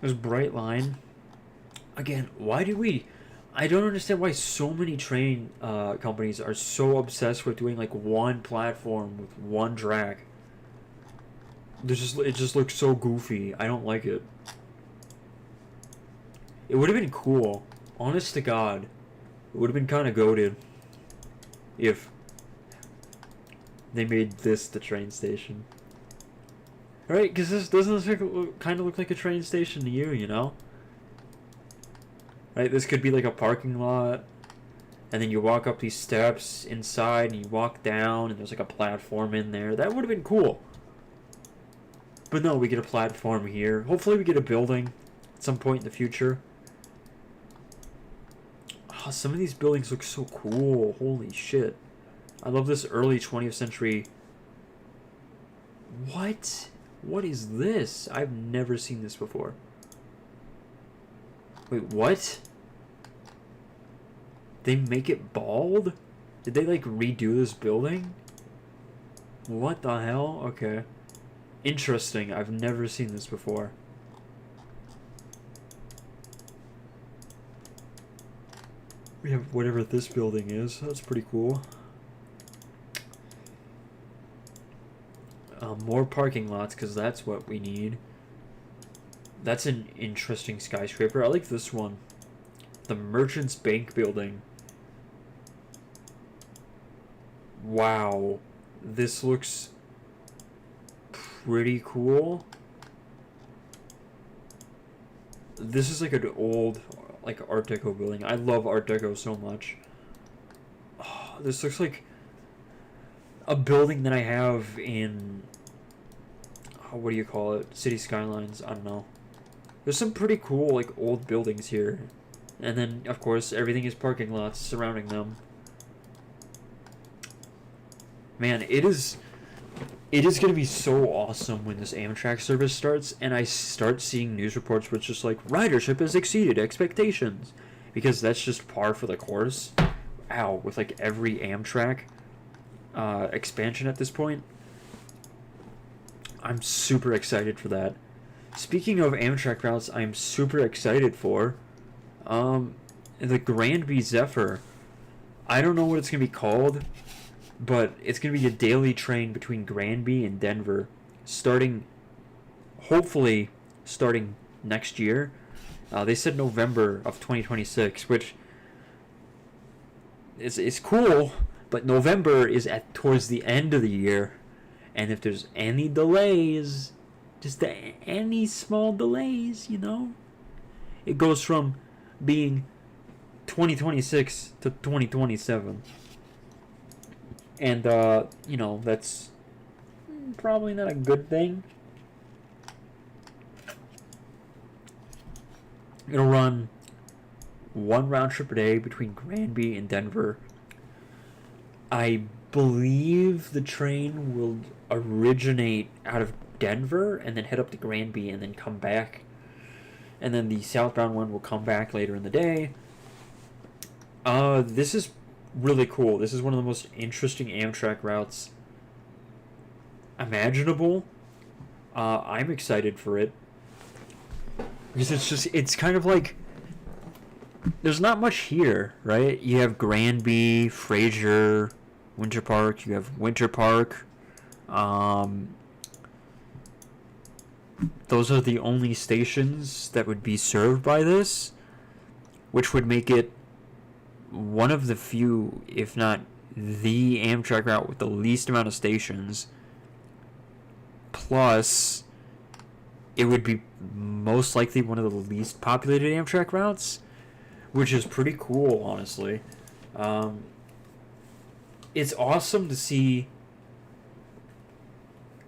There's Bright Line. Again, why do we? I don't understand why so many train companies are so obsessed with doing like one platform with one track. It just looks so goofy. I don't like it. It would have been cool, honest to God. It would have been kind of goated if they made this the train station. Right? Because this doesn't kind of look like a train station to you, you know? Right? This could be like a parking lot, and then you walk up these steps inside, and you walk down, and there's like a platform in there. That would have been cool. But no, we get a platform here. Hopefully we get a building at some point in the future. Oh, some of these buildings look so cool. Holy shit. I love this early 20th century. What? What is this? I've never seen this before. Wait, what? They make it bald? Did they like redo this building? What the hell? Okay. Interesting. I've never seen this before. We have whatever this building is. That's pretty cool. More parking lots, because that's what we need. That's an interesting skyscraper. I like this one. The Merchants Bank building. Wow. This looks pretty cool. This is like an old, like Art Deco building. I love Art Deco so much. Oh, this looks like a building that I have in, oh, what do you call it? City Skylines. I don't know. There's some pretty cool like old buildings here. And then of course everything is parking lots surrounding them. Man, it is going to be so awesome when this Amtrak service starts and I start seeing news reports where it's just like, ridership has exceeded expectations. Because that's just par for the course. Ow, with like every Amtrak expansion at this point. I'm super excited for that. Speaking of Amtrak routes, I'm super excited for the Granby Zephyr. I don't know what it's going to be called, but it's going to be a daily train between Granby and Denver, hopefully starting next year. They said November of 2026, which is cool, but November is towards the end of the year, and if there's any delays, just any small delays, you know, it goes from being 2026 to 2027. And, you know, that's probably not a good thing. It'll run one round trip a day between Granby and Denver. I believe the train will originate out of Denver and then head up to Granby and then come back. And then the southbound one will come back later in the day. This is really cool. This is one of the most interesting Amtrak routes imaginable. I'm excited for it. Because it's kind of like, there's not much here, right? You have Granby, Fraser, Winter Park. You have Winter Park. Those are the only stations that would be served by this, which would make it one of the few, if not the Amtrak route with the least amount of stations. Plus, it would be most likely one of the least populated Amtrak routes, which is pretty cool, honestly. Um, it's awesome to see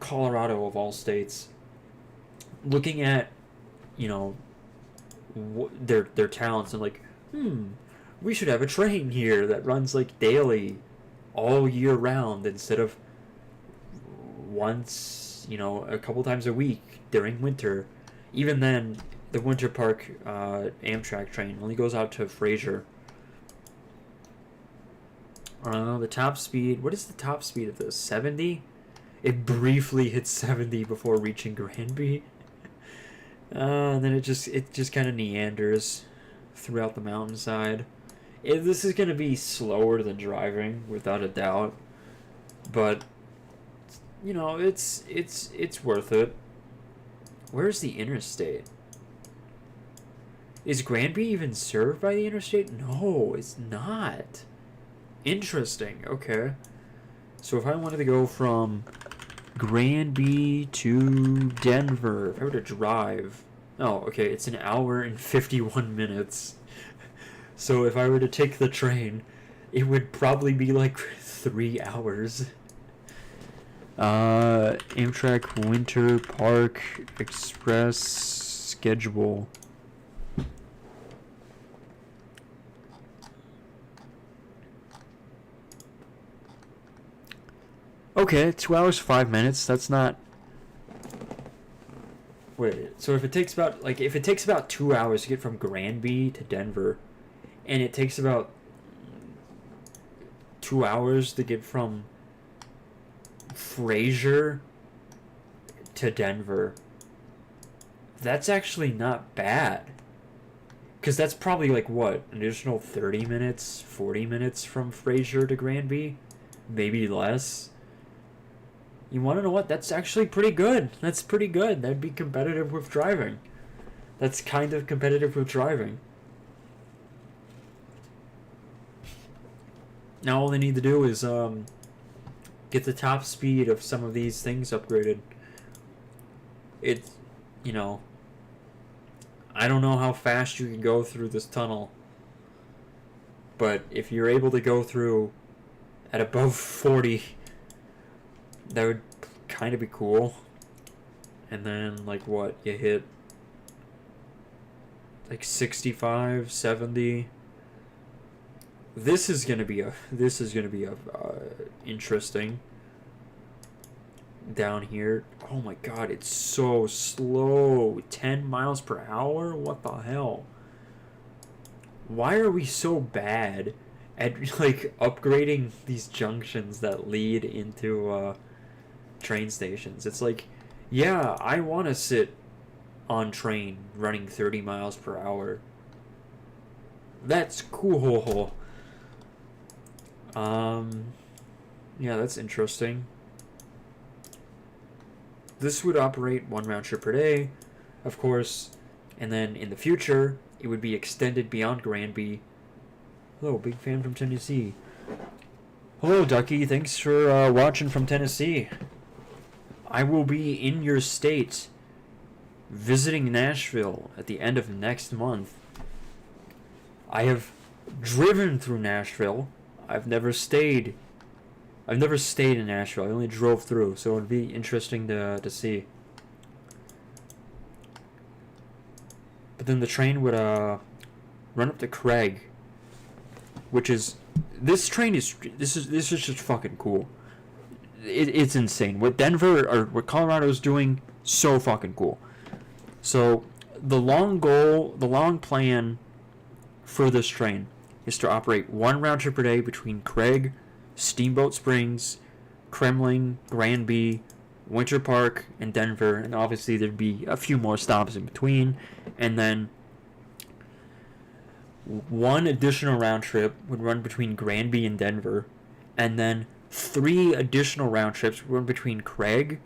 Colorado, of all states, looking at, you know, their talents and like, we should have a train here that runs like daily, all year round, instead of once, a couple times a week during winter. Even then, the Winter Park Amtrak train only goes out to Fraser. The top speed. What is the top speed of this? 70? It briefly hits 70 before reaching Granby. And then it just kind of meanders throughout the mountainside. This is going to be slower than driving, without a doubt. But, it's worth it. Where's the interstate? Is Granby even served by the interstate? No, it's not. Interesting. Okay. So if I wanted to go from Granby to Denver, if I were to drive... Oh, okay, it's an hour and 51 minutes. So if I were to take the train, it would probably be like 3 hours. Amtrak Winter Park Express schedule. Okay, 2 hours 5 minutes. That's not. Wait. So if it takes about 2 hours to get from Granby to Denver, and it takes about 2 hours to get from Fraser to Denver, that's actually not bad. Because that's probably like what, an additional 30 minutes, 40 minutes from Fraser to Granby? Maybe less. You want to know what? That's actually pretty good. That's pretty good. That'd be competitive with driving. That's kind of competitive with driving. Now all they need to do is get the top speed of some of these things upgraded. It's, I don't know how fast you can go through this tunnel, but if you're able to go through at above 40, that would kind of be cool. And then, like, what? You hit, like, 65, 70. This is gonna be interesting. Down here. Oh my god, it's so slow. 10 miles per hour? What the hell? Why are we so bad at, like, upgrading these junctions that lead into, train stations? It's like, yeah, I want to sit on train running 30 miles per hour. That's cool. Yeah, that's interesting. This would operate 1 round trip per day, of course, and then in the future, it would be extended beyond Granby. Hello, big fan from Tennessee. Hello, Ducky. Thanks for watching from Tennessee. I will be in your state, visiting Nashville at the end of next month. I have driven through Nashville. I've never stayed in Nashville. I only drove through, so it would be interesting to see. But then the train would run up to Craig, which is this is just fucking cool. It's insane what Denver or what Colorado is doing. So fucking cool. So the long plan for this train is to operate 1 round trip per day between Craig, Steamboat Springs, Kremling, Granby, Winter Park, and Denver, and obviously there'd be a few more stops in between, and then 1 additional round trip would run between Granby and Denver, and then 3 additional round trips would run between Craig,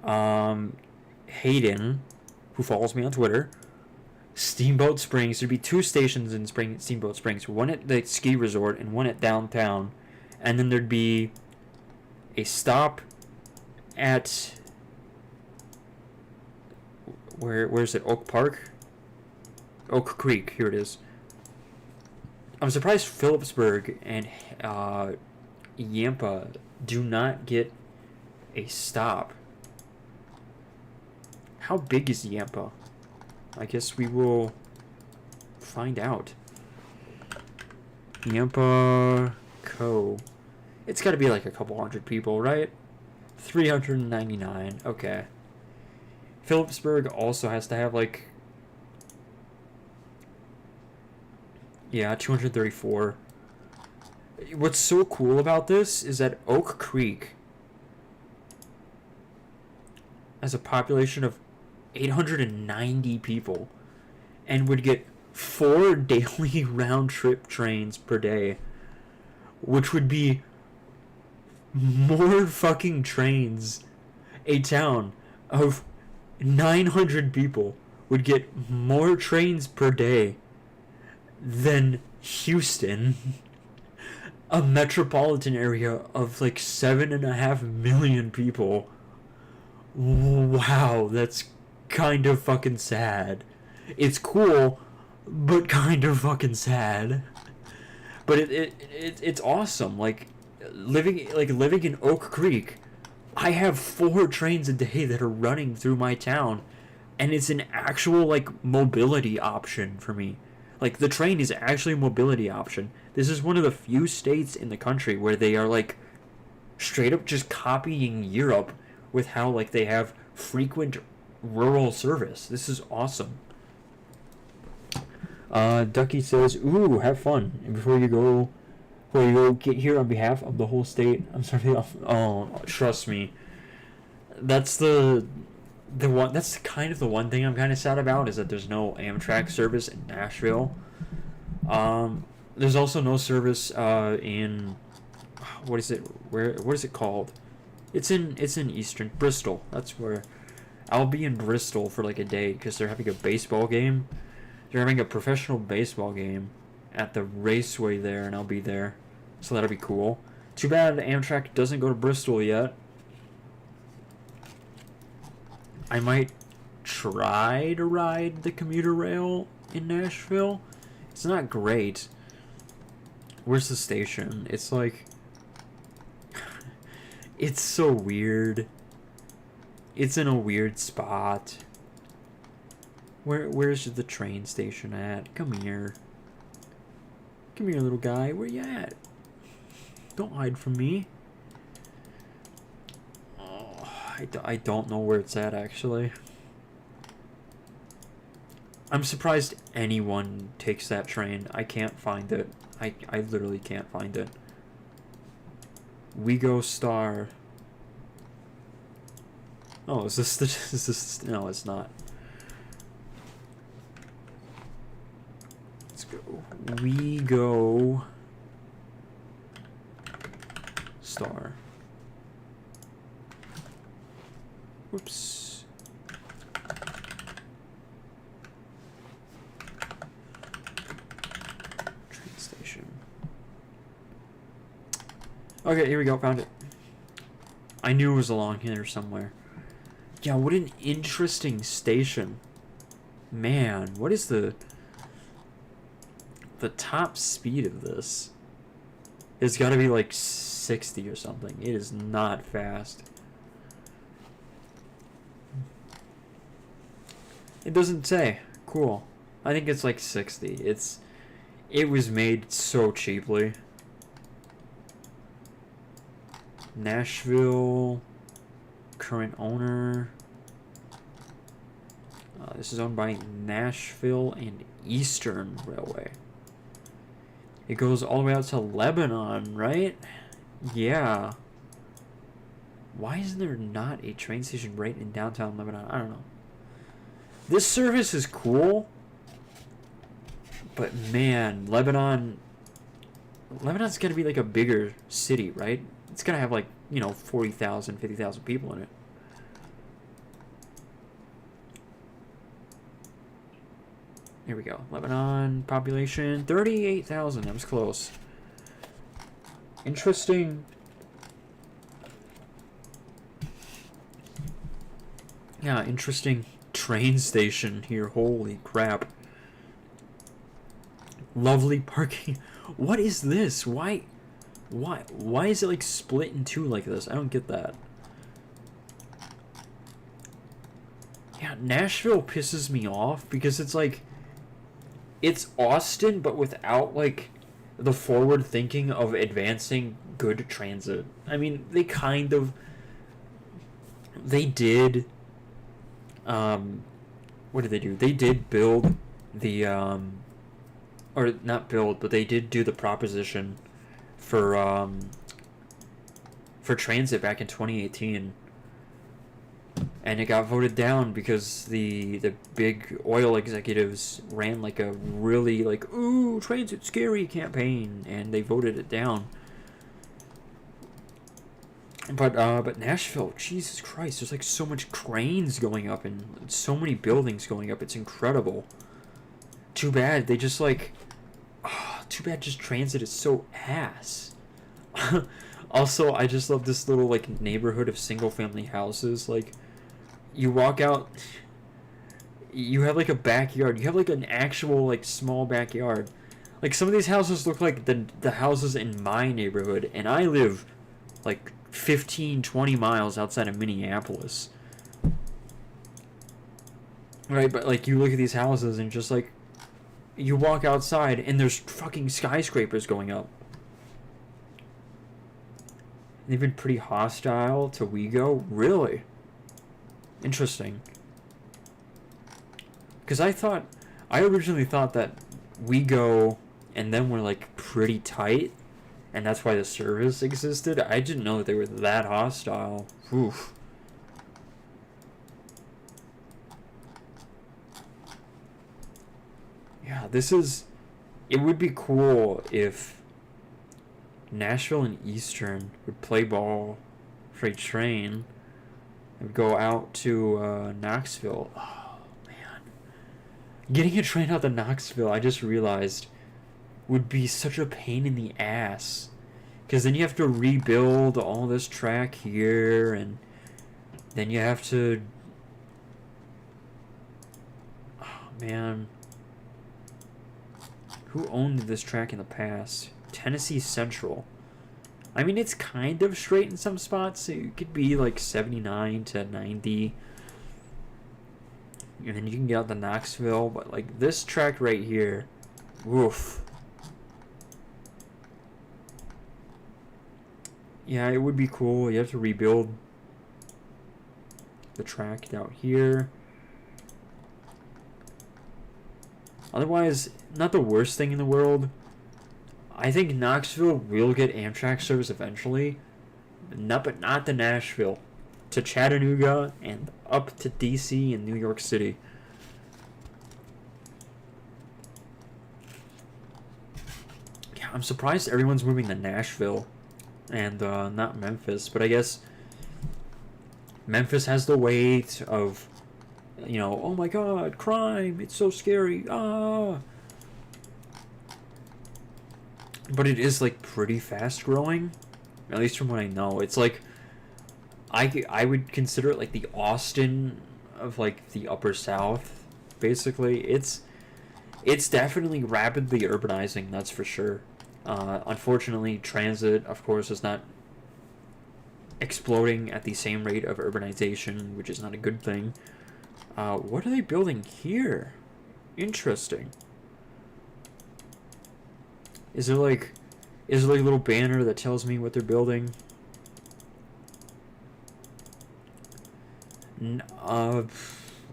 Hayden, who follows me on Twitter, Steamboat Springs. There'd be two stations in Steamboat Springs. One at the ski resort and one at downtown. And then there'd be a stop at where's it? Oak Park? Oak Creek. Here it is. I'm surprised Phillipsburg and Yampa do not get a stop. How big is Yampa? I guess we will find out. Yampa Co. It's got to be like a couple hundred people, right? 399. Okay. Phillipsburg also has to have like, yeah, 234. What's so cool about this is that Oak Creek has a population of 890 people and would get 4 daily round-trip trains per day, which would be more fucking trains. A town of 900 people would get more trains per day than Houston, a metropolitan area of like 7.5 million people. Wow, that's kind of fucking sad. It's cool, but kind of fucking sad. But it's awesome. Like living in Oak Creek, I have 4 trains a day that are running through my town, and it's an actual like mobility option for me. Like the train is actually a mobility option. This is one of the few states in the country where they are like straight up just copying Europe with how like they have frequent rural service. This is awesome. Ducky says, "Ooh, have fun." And before you go, get here on behalf of the whole state. I'm sorry. Oh, trust me. That's the one. That's kind of the one thing I'm kind of sad about, is that there's no Amtrak service in Nashville. There's also no service in what is it? What is it called? It's in Eastern Bristol. That's where I'll be in Bristol for like a day because they're having a baseball game. They're having a professional baseball game at the raceway there, and I'll be there. So that'll be cool. Too bad Amtrak doesn't go to Bristol yet. I might try to ride the commuter rail in Nashville. It's not great. Where's the station? It's like... it's so weird. It's in a weird spot. Where's the train station at? Come here. Come here, little guy. Where you at? Don't hide from me. Oh, I don't know where it's at, actually. I'm surprised anyone takes that train. I can't find it. I literally can't find it. We Go Star. Oh, is this... No, it's not. Let's go. We Go Star. Whoops. Train station. Okay, here we go. Found it. I knew it was along here somewhere. Yeah, what an interesting station. Man, what is the top speed of this? It's got to be like 60 or something. It is not fast. It doesn't say. Cool. I think it's like 60. It was made so cheaply. Nashville, current owner. This is owned by Nashville and Eastern Railway. It goes all the way out to Lebanon, right? Yeah. Why is there not a train station right in downtown Lebanon? I don't know. This service is cool, but man, Lebanon's got to be like a bigger city, right? It's got to have like, 40,000, 50,000 people in it. Here we go. Lebanon population 38,000. That was close. Interesting. Yeah, interesting train station here. Holy crap. Lovely parking. What is this? Why is it like split in two like this? I don't get that. Yeah, Nashville pisses me off because it's like it's Austin but without like the forward thinking of advancing good transit. I mean, they did what did they do? They did build the or not build, but they did do the proposition for transit back in 2018, and it got voted down because the big oil executives ran like a really like ooh transit scary campaign, and they voted it down. But Nashville, Jesus Christ, there's like so much cranes going up and so many buildings going up. It's incredible. Too bad they just like, too bad just transit is so ass. Also, I just love this little like neighborhood of single family houses. Like, you walk out, you have like a backyard. You have like an actual like small backyard. Like some of these houses look like the houses in my neighborhood, and I live like 15-20 miles outside of Minneapolis. Right, but like you look at these houses and just like you walk outside and there's fucking skyscrapers going up. They've been pretty hostile to WeGo. Really? Interesting. Because I originally thought that WeGo and them were like pretty tight, and that's why the service existed. I didn't know that they were that hostile. Oof. Yeah, it would be cool if Nashville and Eastern would play ball for a train and go out to Knoxville. Oh, man. Getting a train out to Knoxville, I just realized, would be such a pain in the ass. Because then you have to rebuild all this track here, and then you have to... Oh, man. Who owned this track in the past? Tennessee Central. I mean, it's kind of straight in some spots. It could be like 79 to 90. And then you can get out to Knoxville. But like this track right here, woof. Yeah, it would be cool. You have to rebuild the track out here. Otherwise, not the worst thing in the world. I think Knoxville will get Amtrak service eventually. But not to Nashville. To Chattanooga and up to DC and New York City. Yeah, I'm surprised everyone's moving to Nashville and not Memphis. But I guess Memphis has the weight of, oh my god, crime, it's so scary, ah. But it is like pretty fast growing, at least from what I know. It's like I would consider it like the Austin of like the upper South. Basically, it's definitely rapidly urbanizing. That's for sure. Unfortunately, transit, of course, is not exploding at the same rate of urbanization, which is not a good thing. What are they building here? Interesting. Is there like a little banner that tells me what they're building? Where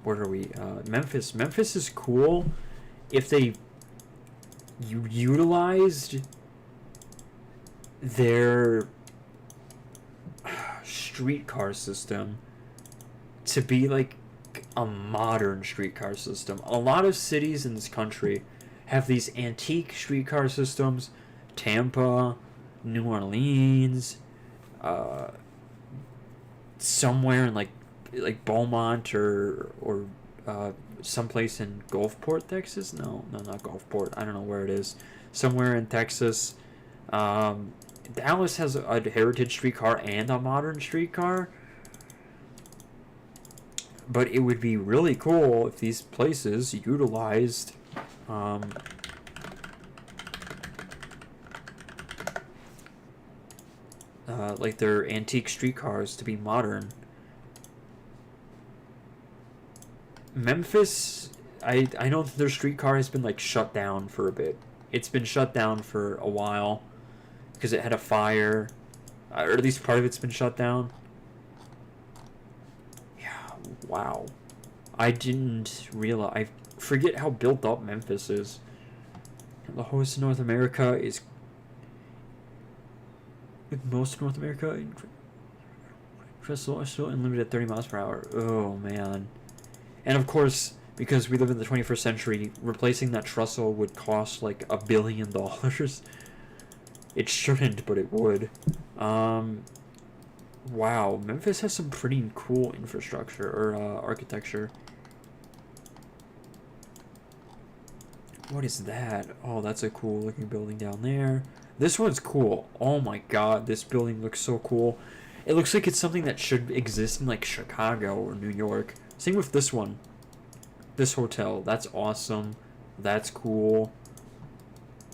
are we? Memphis. Memphis is cool if they utilized their streetcar system to be like a modern streetcar system. A lot of cities in this country have these antique streetcar systems. Tampa, New Orleans, somewhere in like Beaumont or someplace in Gulfport, Texas. No, not Gulfport. I don't know where it is. Somewhere in Texas. Dallas has a heritage streetcar and a modern streetcar. But it would be really cool if these places utilized like their antique streetcars to be modern. Memphis, I know that their streetcar has been like shut down for a bit. It's been shut down for a while because it had a fire, or at least part of it's been shut down. Yeah, wow. I didn't realize. I forget how built up Memphis is. The host of North America is. Most of North America, still unlimited at 30 miles per hour. Oh man. And of course, because we live in the 21st century, replacing that trestle would cost like $1 billion. It shouldn't, but it would. Wow, Memphis has some pretty cool infrastructure or architecture. What is that? Oh, that's a cool looking building down there. This one's cool. Oh my god, this building looks so cool. It looks like it's something that should exist in like Chicago or New York. Same with this one. This hotel. That's awesome. That's cool.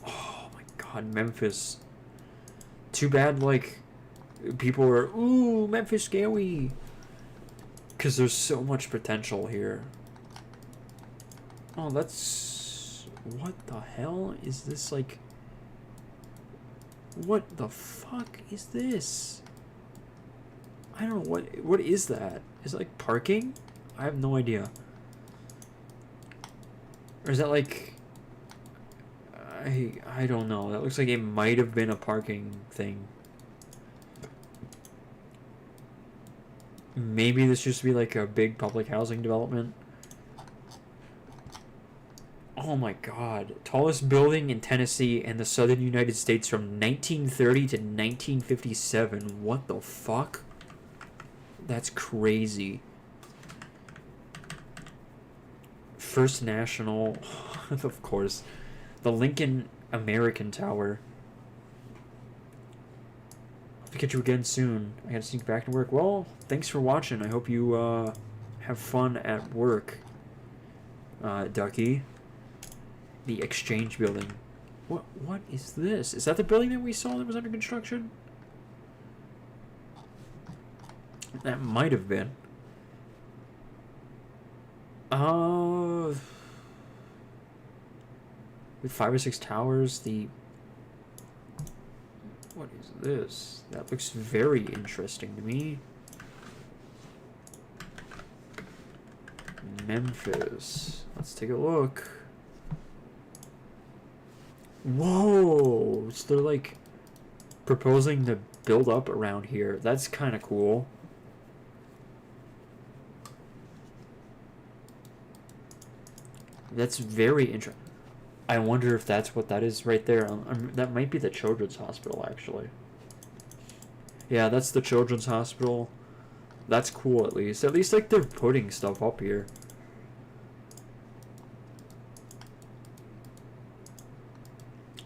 Oh my god, Memphis. Too bad like people are, ooh, Memphis scary. Because there's so much potential here. Oh, that's... What the hell is this like... What the fuck is this? I don't know, what is that? Is it like parking? I have no idea. Or is that like... I don't know. That looks like it might have been a parking thing. Maybe this used to be like a big public housing development. Oh my god. Tallest building in Tennessee and the southern United States from 1930 to 1957. What the fuck? That's crazy. First National. Of course. The Lincoln American Tower. I'll catch you again soon. I gotta sneak back to work. Well, thanks for watching. I hope you have fun at work, Ducky. The Exchange Building. What is this? Is that the building that we saw that was under construction? That might have been. With 5 or 6 towers, the... What is this? That looks very interesting to me. Memphis. Let's take a look. Whoa! So they're like proposing to build up around here. That's kind of cool. That's very interesting. I wonder if that's what that is right there. That might be the Children's Hospital, actually. Yeah, that's the Children's Hospital. That's cool, at least. At least, like, they're putting stuff up here.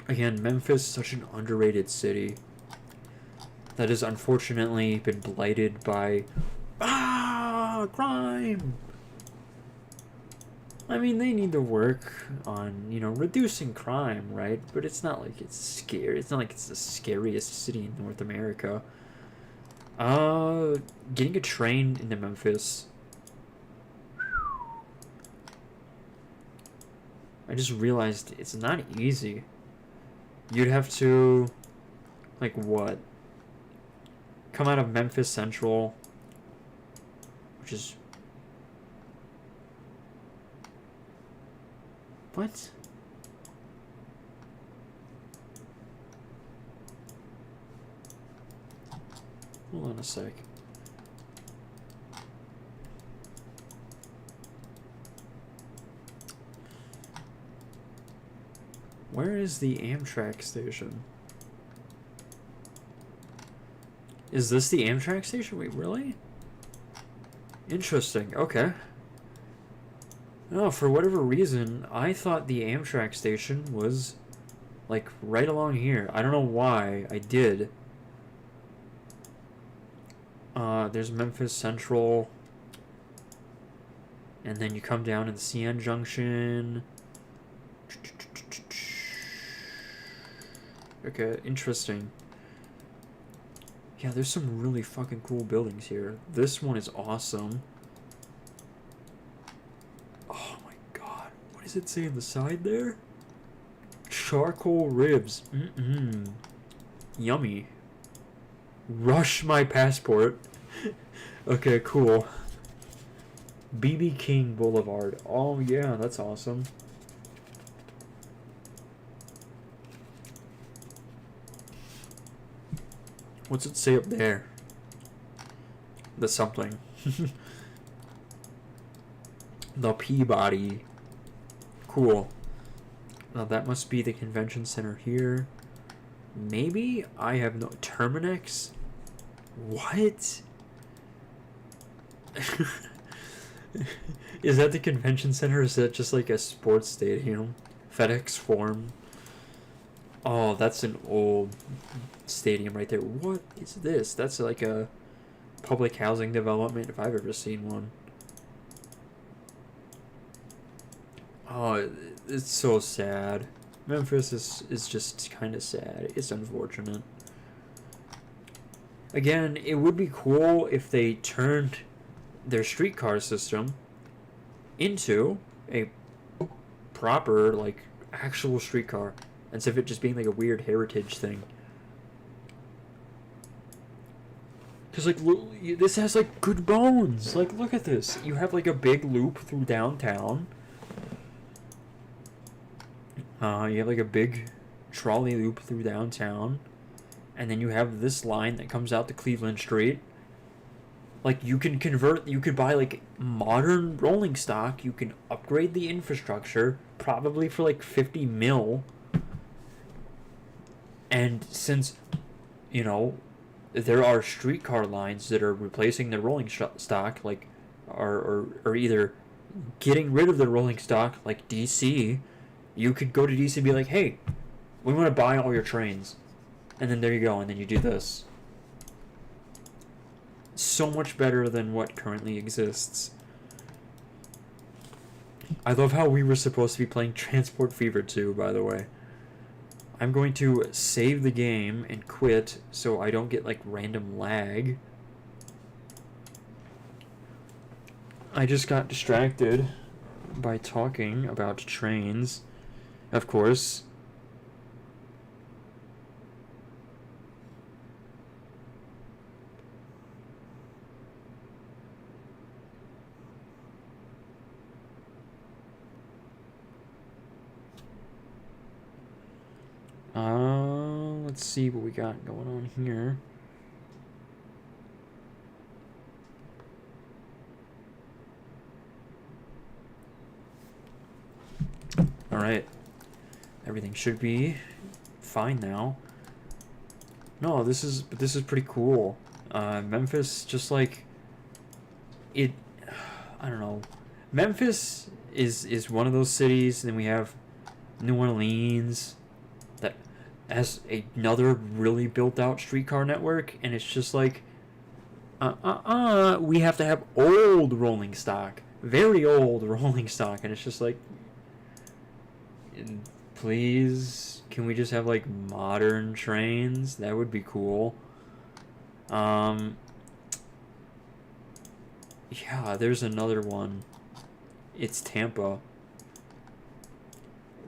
Again, Memphis is such an underrated city that has unfortunately been blighted by... crime! I mean, they need to work on, you know, reducing crime, right? But it's not like it's scary. It's not like it's the scariest city in North America. Getting a train into Memphis. I just realized it's not easy. You'd have to, like, what? Come out of Memphis Central, which is... What? Hold on a sec. Where is the Amtrak station? Is this the Amtrak station? Wait, really? Interesting. Okay. No, for whatever reason, I thought the Amtrak station was like right along here. I don't know why I did. There's Memphis Central, and then you come down to the CN Junction. Okay, interesting. Yeah, there's some really fucking cool buildings here. This one is awesome. Oh my god, what does it say on the side there? Charcoal ribs. Yummy. Rush my passport. Okay, cool. BB King Boulevard. Oh yeah, that's awesome. What's it say up there? The something. The Peabody. Cool. Now that must be the convention center here. Maybe? I have no... Terminex? What? Is that the convention center, or is that just like a sports stadium? FedEx Forum. Oh, that's an old stadium right there. What is this? That's like a public housing development if I've ever seen one. Oh, it's so sad. Memphis is just kind of sad. It's unfortunate. Again, it would be cool if they turned their streetcar system into a proper, like, actual streetcar, instead of it just being like a weird heritage thing. Because, like, this has, like, good bones. Like, look at this. You have, like, a big loop through downtown. You have, like, a big trolley loop through downtown. And then you have this line that comes out to Cleveland Street. Like, you can convert, you could buy, like, modern rolling stock. You can upgrade the infrastructure, probably for, like, 50 mil. And since, you know, there are streetcar lines that are replacing the rolling stock, like, or either getting rid of the rolling stock, like DC, you could go to DC and be like, hey, we want to buy all your trains. And then there you go, and then you do this. So much better than what currently exists. I love how we were supposed to be playing Transport Fever 2, by the way. I'm going to save the game and quit so I don't get, like, random lag. I just got distracted by talking about trains, of course. Let's see what we got going on here. Alright. Everything should be fine now. No, this is pretty cool. Memphis, just like it, I don't know. Memphis is one of those cities, and then we have New Orleans that has another really built out streetcar network, and it's just like we have to have old rolling stock, very old rolling stock, and it's just like, please, can we just have like modern trains? That would be cool. Yeah, there's another one. It's Tampa,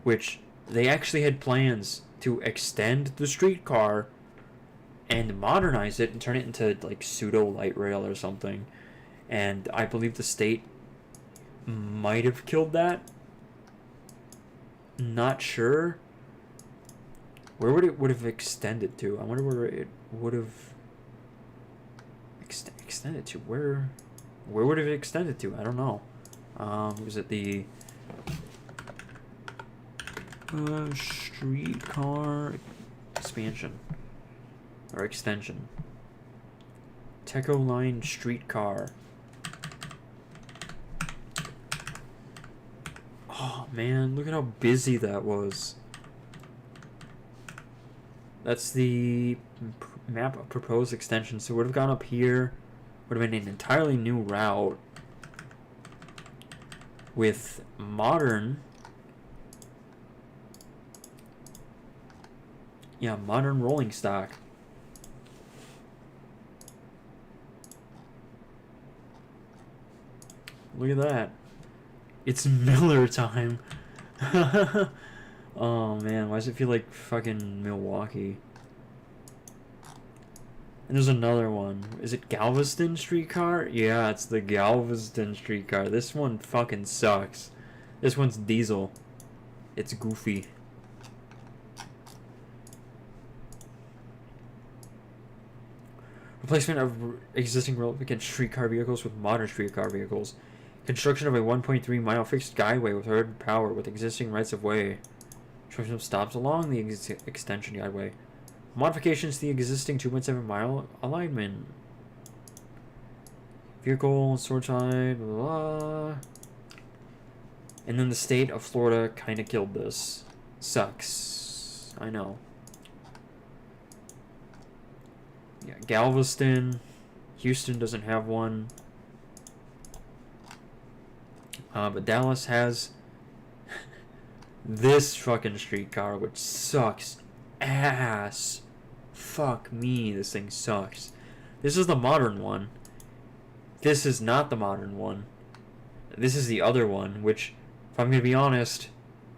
which they actually had plans to extend the streetcar and modernize it and turn it into like pseudo light rail or something. And I believe the state might have killed that. Not sure. Where would it have extended to? I wonder where it would have extended to. Where would it have extended to? I don't know. Was it the streetcar expansion or extension? Techo line streetcar. Oh man, look at how busy that was. That's the map of proposed extension. So it would have gone up here. Would have been an entirely new route with modern, modern rolling stock. Look at that. It's Miller time. Oh man, why does it feel like fucking Milwaukee? And there's another one. Is it Galveston streetcar? Yeah, it's the Galveston streetcar. This one fucking sucks. This one's diesel. It's goofy. Replacement of existing replicant streetcar vehicles with modern streetcar vehicles. Construction of a 1.3 mile fixed guideway with hard power with existing rights of way. Construction of stops along the extension guideway. Modifications to the existing 2.7 mile alignment. Vehicle, sort type, blah, blah. And then the state of Florida kind of killed this. Sucks. I know. Yeah, Galveston. Houston doesn't have one. But Dallas has this fucking streetcar, which sucks ass. Fuck me, this thing sucks. This is the modern one. This is not the modern one. This is the other one, which, if I'm gonna be honest,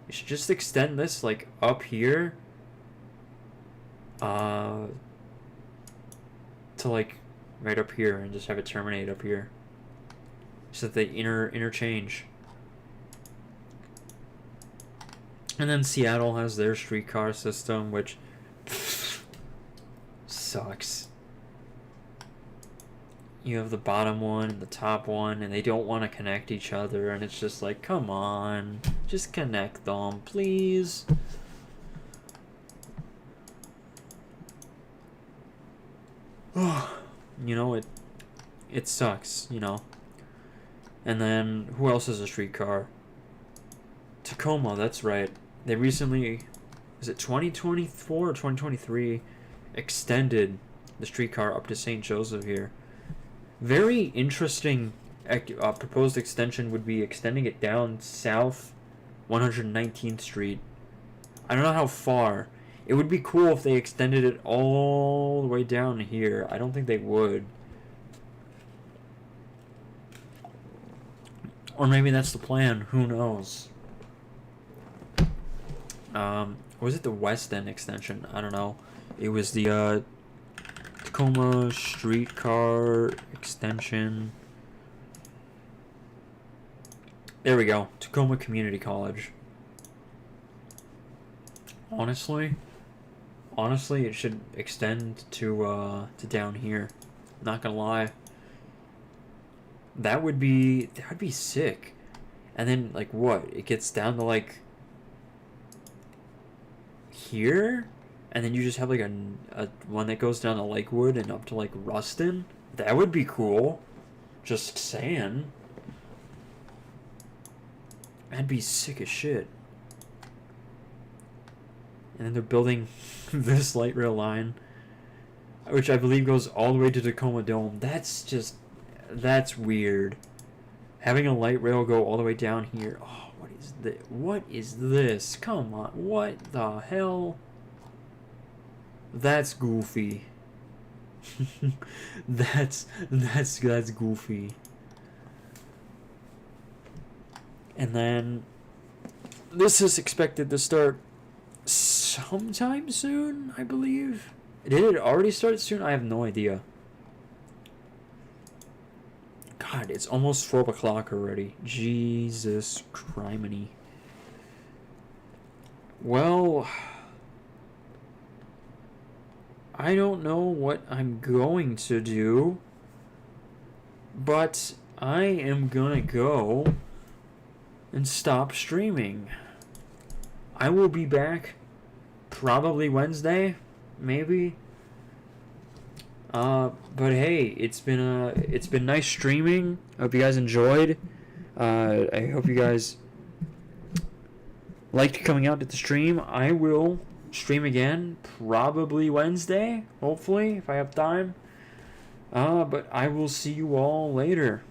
you should just extend this, like, up here. To, like, right up here, and just have it terminate up here. So that they interchange. And then Seattle has their streetcar system, which sucks. You have the bottom one and the top one, and they don't want to connect each other, and it's just like, come on, just connect them, please. You know, it sucks, you know. And then, who else has a streetcar? Tacoma, that's right. They recently, is it 2024 or 2023, extended the streetcar up to St. Joseph here. Very interesting proposed extension would be extending it down south 119th Street. I don't know how far. It would be cool if they extended it all the way down here. I don't think they would. Or maybe that's the plan. Who knows? Was it the West End extension? I don't know. It was the Tacoma streetcar extension. There we go. Tacoma Community College. Honestly, it should extend to down here. Not gonna lie. That'd be sick. And then, like, what? It gets down to, like, here? And then you just have, like, a one that goes down to Lakewood and up to, like, Ruston? That would be cool. Just saying. That'd be sick as shit. And then they're building this light rail line, which I believe goes all the way to Tacoma Dome. That's weird. Having a light rail go all the way down here. Oh, what is this? Come on. What the hell? That's goofy. that's goofy. And then this is expected to start sometime soon, I believe. Did it already start soon? I have no idea. God, it's almost 12 o'clock already. Jesus criminy. Well, I don't know what I'm going to do, but I am gonna go and stop streaming. I will be back probably Wednesday, maybe. But hey, it's been nice streaming. I hope you guys enjoyed. I hope you guys liked coming out to the stream. I will stream again probably Wednesday, hopefully, if I have time. But I will see you all later.